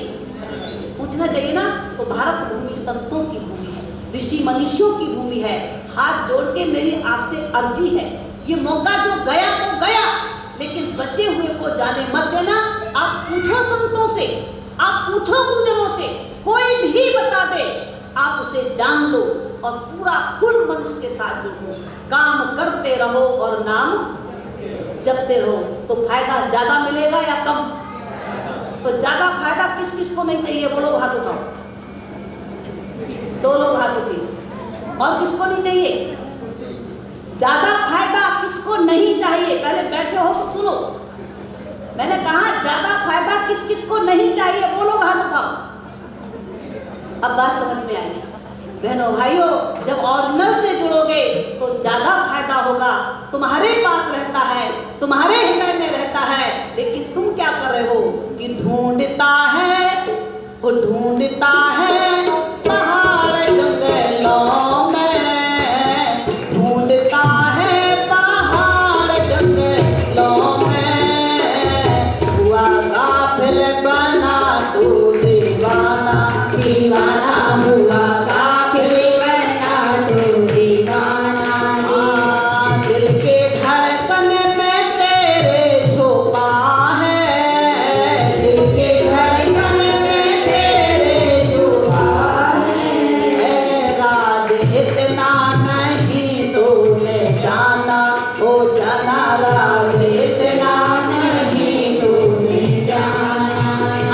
पूछना चाहिए ना। तो भारत भूमि संतों की भूमि है, ऋषि मनीषियों की भूमि है। हाथ जोड़ के मेरी आपसे अर्जी है, ये मौका जो गया तो गया, लेकिन बचे हुए को जाने मत देना। आप पूछो संतों से, आप पूछो गुरुजनों से, कोई भी बता दे, आप उसे जान लो और पूरा फुल मन उसके साथ जुड़ो। काम करते रहो और नाम जपते रहो। तो फायदा ज्यादा मिलेगा या कम? तो ज्यादा फायदा किस किस को नहीं चाहिए? बोलो हाथ उठाओ। 2 लोग हाथ उठाइए। और किसको नहीं चाहिए? ज्यादा फायदा किसको नहीं चाहिए? पहले बैठे हो तो सुनो, मैंने कहा ज्यादा फायदा किस किस को नहीं चाहिए? बोलो हाथ उठाओ। अब बात समझ में आई बहनों भाइयों। जब ओरिजिनल से जुड़ोगे तो ज्यादा फायदा होगा। तुम्हारे पास रहता है, तुम्हारे हृदय में रहता है, लेकिन तुम क्या कर रहे हो कि ढूंढता है, वो ढूंढता है पहाड़ जंगलों में, ढूंढता है पहाड़ जंगलों में। हुआ गाफिल बना तू दीवाना, दीवाना हुआ गाफिल बना तू दीवाना। दिल के धड़कन में तेरे छुपा है, दिल के धड़कन में तेरे छुपा है। राज इतना नहीं तूने जाना, ओ जाना राज इतना नहीं तूने जाना।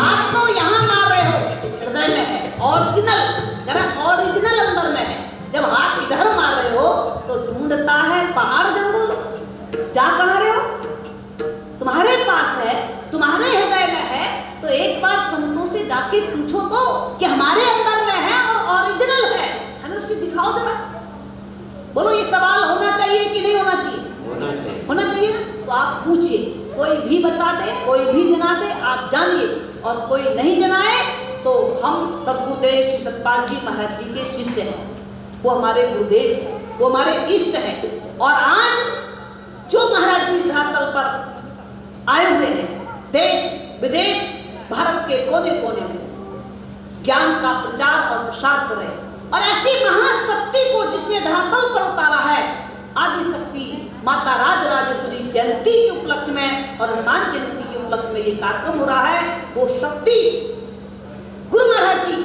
आप तो यहाँ मार रहे हो, हृदय में है ओरिजिनल, जरा ओरिजिनल अंदर में है। जब हाथ इधर मार रहे हो तो ढूंढता है पहाड़ जंगल। जा कहाँ रहे हो? तुम्हारे पास है, तुम्हारे हृदय में है। तो एक बार संतों से जाके पूछो तो कि हमारे अंदर में है और ओरिजिनल है, हमें उसकी दिखाओ जवाब देना। बोलो ये सवाल होना चाहिए कि नहीं होना चाहिए? होना चाहिए। होना चाहिए ना? तो आप पूछिए, कोई भी बता दे, कोई भी जना दे, आप जानिए, और कोई नहीं जनाए तो हम सद्गुरुदेव श्री सतपाल जी महाराज जी के शिष्य हैं, वो हमारे गुरुदेव, वो हमारे इष्ट हैं। और आज जो महाराज जी धरातल पर आए हुए हैं, देश विदेश भारत के कोने कोने में ज्ञान का प्रचार और प्रसार कर रहे हैं, और ऐसी महाशक्ति को जिसने धरातल पर उतारा है, आदि शक्ति माता राजराजेश्वरी जयंती के उपलक्ष्य में और हनुमान जयंती के उपलक्ष्य में ये कार्यक्रम हो रहा है। वो शक्ति गुरु महाराज जी,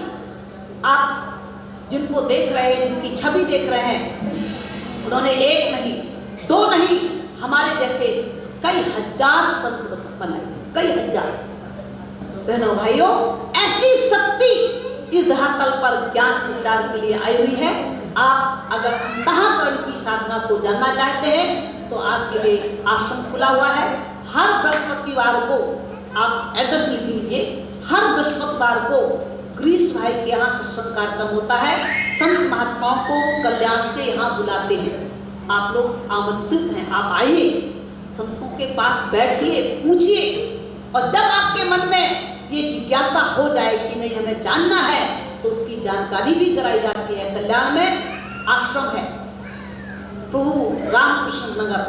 आप जिनको देख रहे हैं, उनकी छवि देख रहे हैं, उन्होंने एक नहीं, दो नहीं, हमारे जैसे कई हजार संत बनाए, कई हजार। बहनों भाइयों, ऐसी शक्ति इस धरातल पर ज्ञान प्रचार के लिए आई हुई है। आप अगर अंतःकरण की साधना को जानना चाहते हैं तो आपके लिए आश्रम खुला हुआ है। हर बृहस्पतिवार को आप एड्रेस लिख लीजिए, हर बृहस्पतिवार को ग्रीस भाई के यहाँ सत्संग कार्यक्रम होता है। संत महात्माओं को कल्याण से यहाँ बुलाते हैं, आप लोग आमंत्रित हैं, आप आइए, संतों के पास बैठिए, पूछिए, और जब आपके मन में ये जिज्ञासा हो जाए कि नहीं हमें जानना है, तो उसकी जानकारी भी कराई जाती है। कल्याण में आश्रम है, प्रभु रामकृष्ण नगर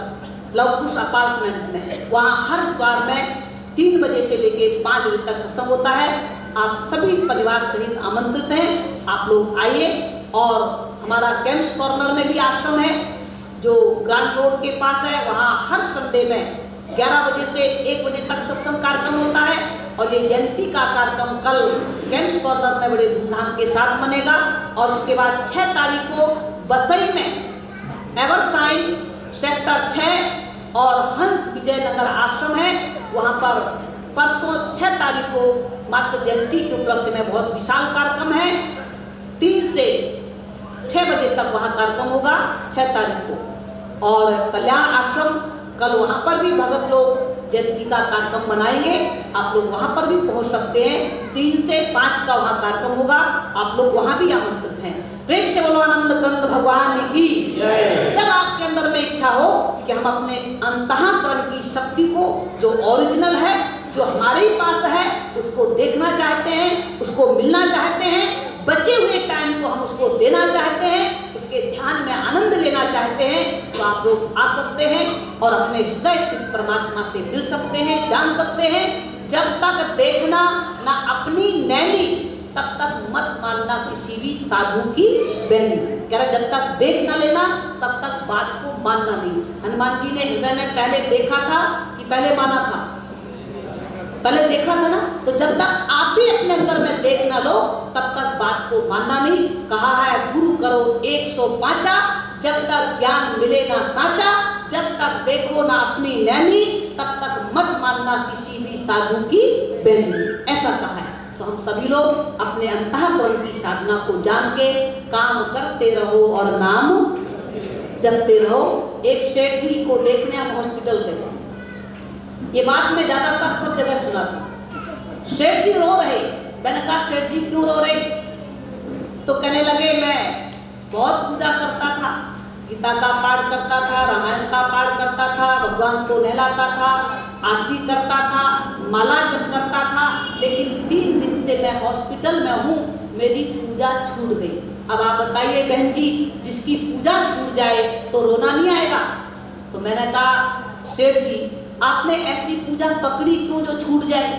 लवकुश अपार्टमेंट में, वहाँ हर द्वार में 3 बजे से लेके 5 बजे तक सत्संग होता है। आप सभी परिवार सहित आमंत्रित हैं, आप लोग आइए। और हमारा कैंप्स कॉर्नर में भी आश्रम है जो ग्रांट रोड के पास है, वहाँ हर संडे में 11 बजे से 1 बजे तक सत्संग कार्यक्रम होता है। और ये जयंती का कार्यक्रम कल कैंप्स कॉर्नर में बड़े धूमधाम के साथ बनेगा। और उसके बाद 6 तारीख को बसई में एवरसाइन सेक्टर 6 और हंस विजयनगर आश्रम है, वहाँ पर परसों 6 तारीख को मातृ जयंती के उपलक्ष्य में बहुत विशाल कार्यक्रम है। 3 से 6 बजे तक वहाँ कार्यक्रम होगा 6 तारीख को। और कल्याण आश्रम कल वहाँ पर भी भगत लोग जयंती का कार्यक्रम मनाएंगे, आप लोग वहाँ पर भी पहुँच सकते हैं। 3 से 5 का वहाँ कार्यक्रम होगा, आप लोग वहाँ भी आमंत्रित हैं। प्रेम से बोलो आनंद कंद भगवान की। जब आपके अंदर में इच्छा हो कि हम अपने अंतःकरण की शक्ति को, जो ओरिजिनल है, जो हमारे ही पास है, उसको देखना चाहते हैं, उसको मिलना चाहते हैं, बचे हुए टाइम को हम उसको देना चाहते हैं, उसके ध्यान में आनंद लेना चाहते हैं, तो आप लोग आ सकते हैं और अपने हृदय स्थित परमात्मा से मिल सकते हैं, जान सकते हैं। जब तक देखना ना अपनी नैनी, तब तक मत मानना किसी भी साधु की बहनी। कह रहा जब तक देख ना लेना तब तक बात को मानना नहीं। हनुमान जी ने हृदय में पहले देखा था कि पहले माना था? पहले देखा था ना। तो जब तक आप भी अपने अंदर में देख ना लो तब तक बात को मानना नहीं। कहा है गुरु करो 105, जब तक ज्ञान मिले ना साचा, जब तक देखो ना अपनी नैनी, तब तक मत मानना किसी भी साधु की बहनी, ऐसा कहा है। तो हम सभी लोग अपने अंतःकरण की साधना को जान के काम करते रहो और नाम जपते रहो। एक सेठ जी को देखने हम हॉस्पिटल गए, ये बात मैं ज्यादातर सब जगह सुनाती हूँ। सेठ जी रो रहे, मैंने कहा सेठ जी क्यों रो रहे? तो कहने लगे मैं बहुत पूजा करता था, गीता का पाठ करता था, रामायण का पाठ करता था, भगवान को नहलाता था, आरती करता था, माला जप करता था, लेकिन 3 दिन से मैं हॉस्पिटल में हूँ, मेरी पूजा छूट गई। अब आप बताइए बहन जी, जिसकी पूजा छूट जाए तो रोना नहीं आएगा? तो मैंने कहा सेठ जी आपने ऐसी पूजा पकड़ी क्यों जो छूट जाए?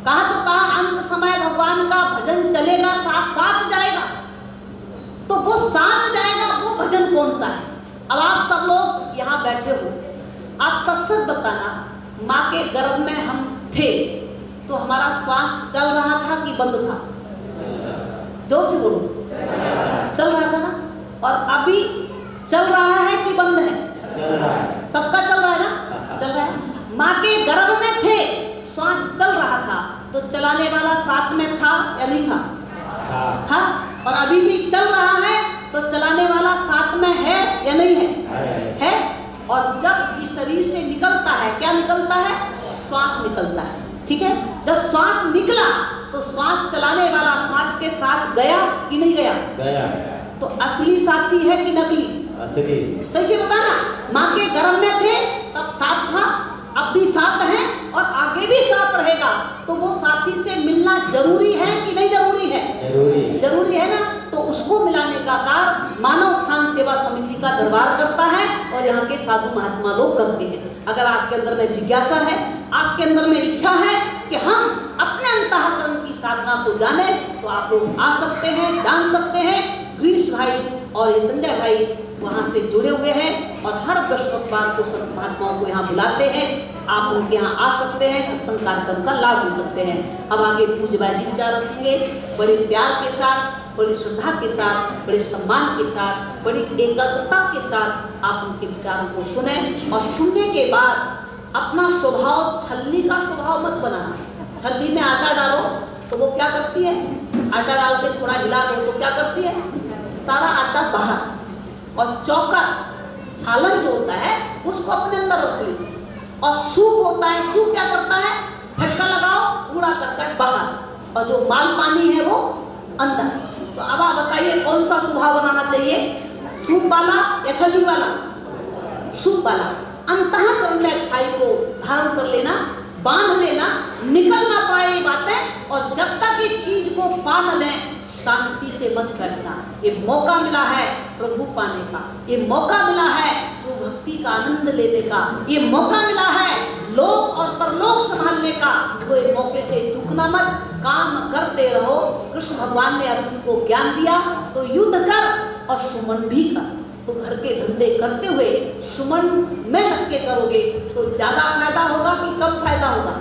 कहा तो कहा अंत समय भगवान का भजन चलेगा, साथ साथ जाएगा। तो वो साथ जाएगा, वो भजन कौन सा है? अब आप सब लोग यहाँ बैठे हो, आप सच बताना, माँ के गर्भ में हम थे तो हमारा श्वास चल रहा था कि बंद था? जोर से बोलो। चल रहा था ना? और अभी चल रहा है कि बंद है? चल रहा है। सबका चल रहा है ना? चल रहा है। माँ के गर्भ में थे, श्वास चल रहा था, तो चलाने वाला साथ में था या नहीं था? था। और अभी भी चल रहा है तो चलाने वाला साथ में है या नहीं है? है। और जब इस शरीर से निकलता है, क्या निकलता है? श्वास निकलता है, ठीक है। जब श्वास निकला तो श्वास चलाने वाला श्वास के साथ गया कि नहीं गया? गया। तो असली साथी है कि नकली? असली। सही से बताना। माँ के गर्भ में थे तब साथ था, अब भी साथ है और आगे भी साथ रहेगा। तो वो साथी से मिलना जरूरी है कि नहीं जरूरी है? जरूरी। जरूरी है ना। तो उसको मिलाने का कार्य मानव उत्थान सेवा समिति का दरबार करता है और यहाँ के साधु महात्मा लोग करते हैं। अगर आपके अंदर में जिज्ञासा है, आपके अंदर में इच्छा है कि हम अपने अंतःकरण की साधना को जाने, तो आप लोग आ सकते हैं, जान सकते हैं। ग्रीश भाई और ये संजय भाई वहाँ से जुड़े हुए हैं और हर बृहस्पतिवार को संत महात्माओं को यहाँ बुलाते हैं। आप उनके यहाँ आ सकते हैं, सत्संग कार्यक्रम का लाभ ले सकते हैं। अब आगे पूज्य भाई जी विचार रखेंगे, बड़े प्यार के साथ, बड़ी श्रद्धा के साथ, बड़े सम्मान के साथ, बड़ी एकाग्रता के साथ आप उनके विचारों को सुने और सुनने के बाद अपना स्वभाव छलनी का स्वभाव मत बनाना। छलनी में आटा डालो तो वो क्या करती है? आटा डाल के थोड़ा हिला दो तो क्या करती है? सारा आटा बाहर। और चौका छालन जो होता है उसको अपने अंदर रख लेते हैं। और सूप होता है, सूप क्या करता है? फटका लगाओ, कूड़ा करकट बाहर और जो माल पानी है वो अंदर। तो अब आप बताइए कौन सा स्वभाव बनाना चाहिए? सूप वाला या छलनी वाला? सूप वाला। अंतःकरण में अच्छाई को धारण कर लेना, बांध लेना, निकल ना पाए बातें, और जब तक ये चीज को पा न लें शांति से मत बैठना। ये मौका मिला है प्रभु पाने का, ये मौका मिला है प्रभु भक्ति का आनंद लेने का, ये मौका मिला है लोक और परलोक संभालने का। तो ये मौके से चूकना मत, काम करते रहो। कृष्ण भगवान ने अर्जुन को ज्ञान दिया तो युद्ध कर और सुमन भी कर। तो घर के धंधे करते हुए सुमन में लग के करोगे तो ज्यादा फायदा होगा कि कम फायदा होगा?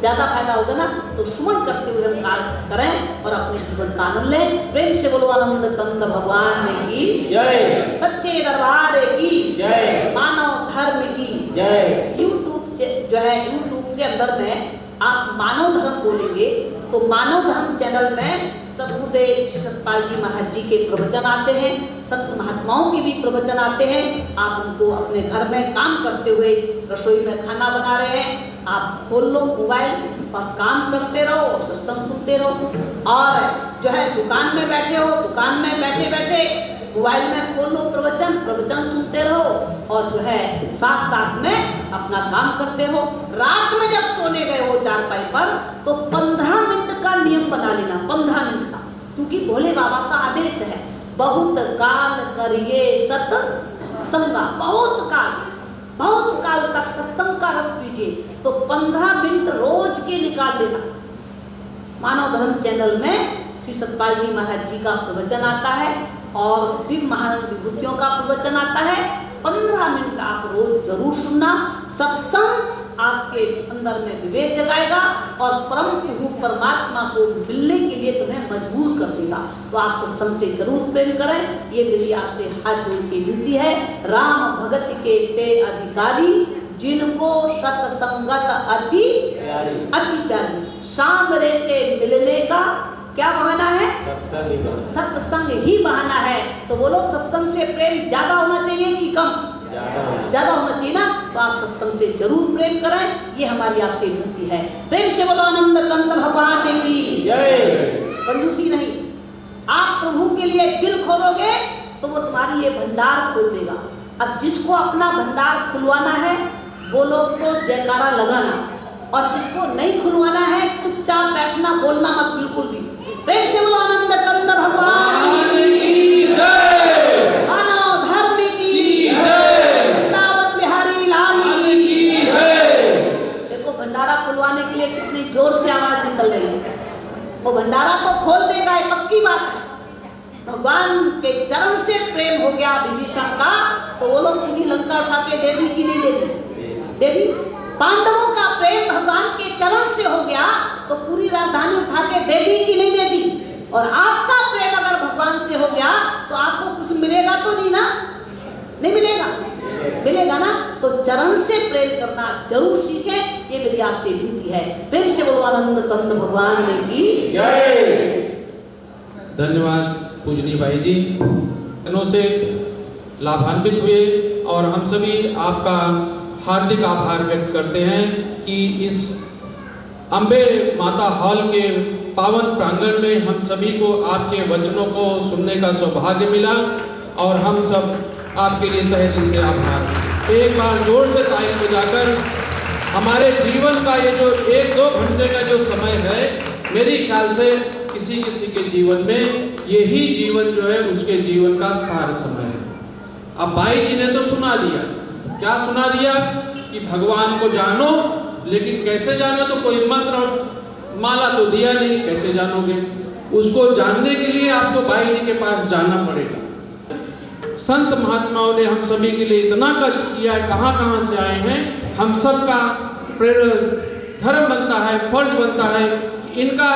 ज्यादा फायदा होगा ना। तो सुमन करते हुए हम कार्य करें और अपने जीवन का आनंद लें। प्रेम से बोलो आनंद कंद भगवान की जय, सच्चे दरबार की जय, मानव धर्म की जय। यूट्यूब जो है, यूट्यूब के अंदर में आप मानव धर्म बोलेंगे तो मानव धर्म चैनल में सतगुरुदेव श्री सतपाल जी महाराज जी के प्रवचन आते हैं, संत महात्माओं के भी प्रवचन आते हैं। आप उनको अपने घर में काम करते हुए, रसोई में खाना बना रहे हैं, आप खोल लो मोबाइल और काम करते रहो और सत्संग सुनते रहो। और जो है दुकान में बैठे हो, दुकान में बैठे बैठे मोबाइल में खोल लो प्रवचन, प्रवचन सुनते रहो और जो है साथ साथ में अपना काम करते रहो। रात में जब सोने गए हो चारपाई पर तो 15 मिनट का नियम बना लेना, 15 मिनट का, क्योंकि भोले बाबा का आदेश है, बहुत काल करिए सत्संगा। बहुत काल तक सत्संग का रस पीजिए। तो 15 मिनट रोज के निकाल लेना। मानव धर्म चैनल में श्री सतपाल जी महाराज जी का प्रवचन आता है और दिव्य महानंद विभूतियों का प्रवचन आता है। 15 मिनट आप रोज जरूर सुनना। सत्संग आपके अंदर में विवेक जगाएगा और परम प्रभु परमात्मा को मिलने के लिए तुम्हें मजबूर कर देगा। तो आप सत्संग से जरूर प्रेम करें, ये मेरी आपसे हाथ जोड़ के विनती है। राम भगत के ते अधिकारी, जिनको सत्संगत अति प्यारी। सामरे से मिलने का क्या बहाना है? सत्संग ही बहाना है। तो बोलो सत्संग से प्रेम ज्यादा होना चाहिए कि कम? ज्यादा होना चाहिए ना। तो आप सत्संग से जरूर प्रेम करें, ये हमारी आपसे विनती है। प्रेम से बोलो आनंद कंद भगवान की जय। कंजूसी नहीं। आप प्रभु के लिए दिल खोलोगे तो वो तुम्हारे लिए भंडार खोल देगा। अब जिसको अपना भंडार खुलवाना है वो लोग तो जयकारा लगाना, और जिसको नहीं खुलवाना है चुपचाप बैठना, बोलना मत बिल्कुल भी। प्रेम से बोलो आनंद कंद भगवान की जय, मानव धर्म की जय, वृंदावन बिहारी लाल की जय। देखो भंडारा खुलवाने के लिए कितनी जोर से आवाज निकल रही है। वो भंडारा तो खोल देगा, ये पक्की बात है। भगवान के चरण से प्रेम हो गया विभीषण का तो वो लोग पूरी लंका उठा के दे दी कि नहीं दे दी? दे दी। पांडवों का प्रेम भगवान के चरण से हो गया तो पूरी राजधानी उठा के दे दी कि नहीं दे दी? और आपका प्रेम अगर भगवान से हो गया तो आपको कुछ मिलेगा तो नहीं ना? नहीं मिलेगा? मिलेगा ना। तो चरण से प्रेम करना जरूर सीखें, ये मेरी आपसे विनती है। प्रेम से बोलो आनंद कंद भगवान की जय। धन्यवाद पूजनीय भाई जी, इनों से लाभान्वित हुए और हम सभी आपका हार्दिक आभार व्यक्त करते हैं कि इस अम्बे माता हॉल के पावन प्रांगण में हम सभी को आपके वचनों को सुनने का सौभाग्य मिला और हम सब आपके लिए तहे दिल से आभार। एक बार जोर से ताली बजाकर हमारे जीवन का ये जो 1-2 घंटे का जो समय है, मेरे ख्याल से किसी किसी के जीवन में यही जीवन जो है उसके जीवन का सार समय है। अब भाई जी ने तो सुना दिया, क्या सुना दिया कि भगवान को जानो, लेकिन कैसे जानो, तो कोई मंत्र और माला तो दिया नहीं, कैसे जानोगे? उसको जानने के लिए आपको भाई जी के पास जाना पड़ेगा। संत महात्माओं ने हम सभी के लिए इतना कष्ट किया है, कहाँ कहाँ से आए हैं। हम सब का धर्म बनता है, फर्ज बनता है कि इनका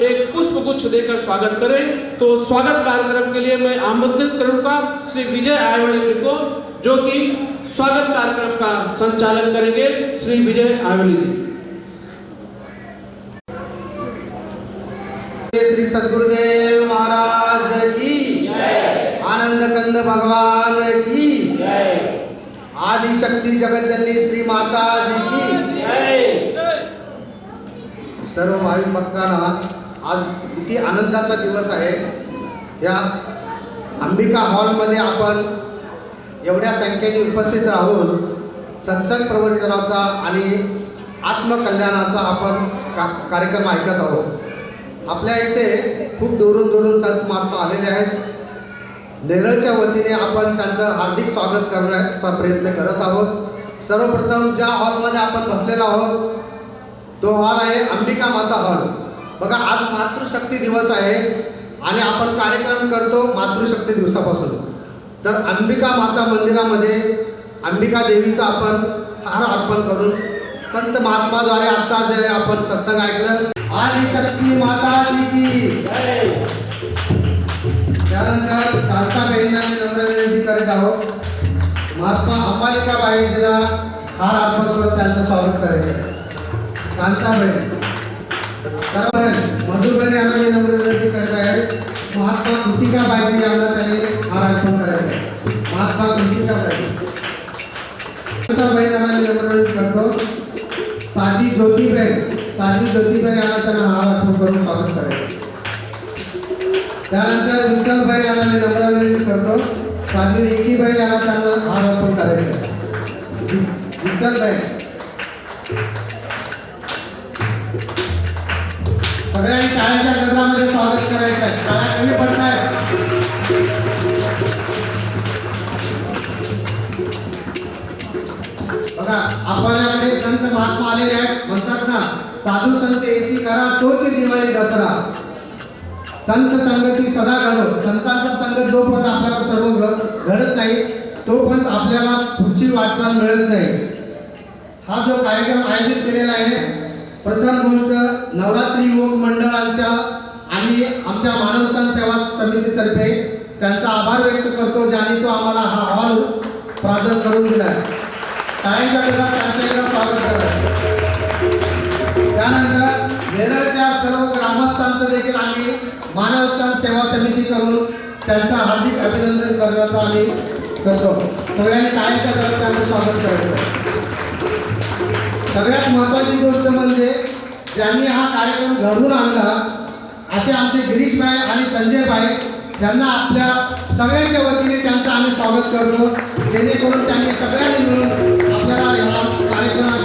एक पुष्प गुच्छ देकर स्वागत करें। तो स्वागत कार्यक्रम के लिए मैं आमंत्रित करूंगा श्री विजय आयवली जी को, जो कि स्वागत कार्यक्रम का संचालन करेंगे। श्री विजय आयवली जी। श्री सद्गुरुदेव महाराज की जय, आनंद कंद भगवान की जय, आदि शक्ति जगत जननी श्री माता जी की जय। सर्व भाविक भक्तांना आज किती आनंदाचा दिवस आहे। या अंबिका हॉलमध्ये आपण एवढ्या संख्येने उपस्थित राहून सत्संग प्रवचनाचा आणि आत्मकल्याणाचा आपण कार्यक्रम ऐकत आहोत। आपल्या इथे खूप दुरून संत महात्मा आलेले आहेत। नेरळच्या वतीने आपण त्यांचं हार्दिक स्वागत करण्याचा प्रयत्न करत आहोत। सर्वप्रथम ज्या हॉलमध्ये आपण बसलेलो आहोत तो हॉल आहे अंबिका माता हॉल। बघा, आज मातृशक्ती दिवस आहे आणि आपण कार्यक्रम करतो मातृशक्ती दिवसापासून। तर अंबिका माता मंदिरामध्ये अंबिका देवीचा आपण हार अर्पण करून संत महात्माद्वारे आता जे आपण सत्संग ऐकलं, आदि शक्ती माता जी की जय। त्यानंतर कांताबाईंना मी नम्र विनंती करत आहोत, महात्मा अंबालिकाबाईंना हार अर्पण करून त्यांचं स्वागत करायचं। कांताबाई, मधुबाई यांना मी नम्र विनंती करत आहे, महात्मा कृतिकाबाई यांना त्यांनी हार अर्पण करायचं। महात्मा कृतिकाबाई यांना मी नम्र विनंती करतो। साधी ज्योतिबाई यांना त्यांना हार अर्पण करून स्वागत करायचं। त्यानंतर विठ्ठलबाई यांना मी नम्र विनंती करतो, साधी रेखीबाई यांना त्यांना हार अर्पण करायचं। विठ्ठलबाई, सगळ्यांनी टाळ्यांच्या गजरामध्ये स्वागत करायचं आहे। टाळ्या कमी पडत आहेत। बघा, आपल्याकडे संत महात्मा आलेले आहेत। म्हणतात ना, साधू संत येती करा तोच दिवाळी दसरा। संत संगती सदा घडो। संतांचा संगत जोपर्यंत आपल्याला सर्व घडत नाही तोपर्यंत आपल्याला पुढची वाटचाल मिळत नाही। हा जो कार्यक्रम आयोजित केलेला आहे, प्रथम गोष्ट नवरात्री युवक मंडळांच्या आणि आमच्या मानवता सेवा समितीतर्फे त्यांचा आभार व्यक्त करतो, ज्यांनी तो आम्हाला हा हॉल प्राप्त करून दिला। टाळ्यांच्या गजरात त्यांचं एकदा स्वागत करा। त्यानंतर नेरळच्या सर्व ग्रामस्थांचं देखील आम्ही मानवता सेवा समिती करून त्यांचं हार्दिक अभिनंदन करण्याचं आम्ही करतो। सगळ्यांनी टाळ्यांच्या गजरात त्यांचं स्वागत करायचं। सगळ्यात महत्त्वाची गोष्ट म्हणजे ज्यांनी हा कार्यक्रम घडवून आणला असे आमचे गिरीशभाई आणि संजयभाई यांना आपल्या सगळ्यांच्या वतीने त्यांचं आम्ही स्वागत करतो, जेणेकरून त्यांनी सगळ्यांनी मिळून आपल्याला या कार्यक्रमात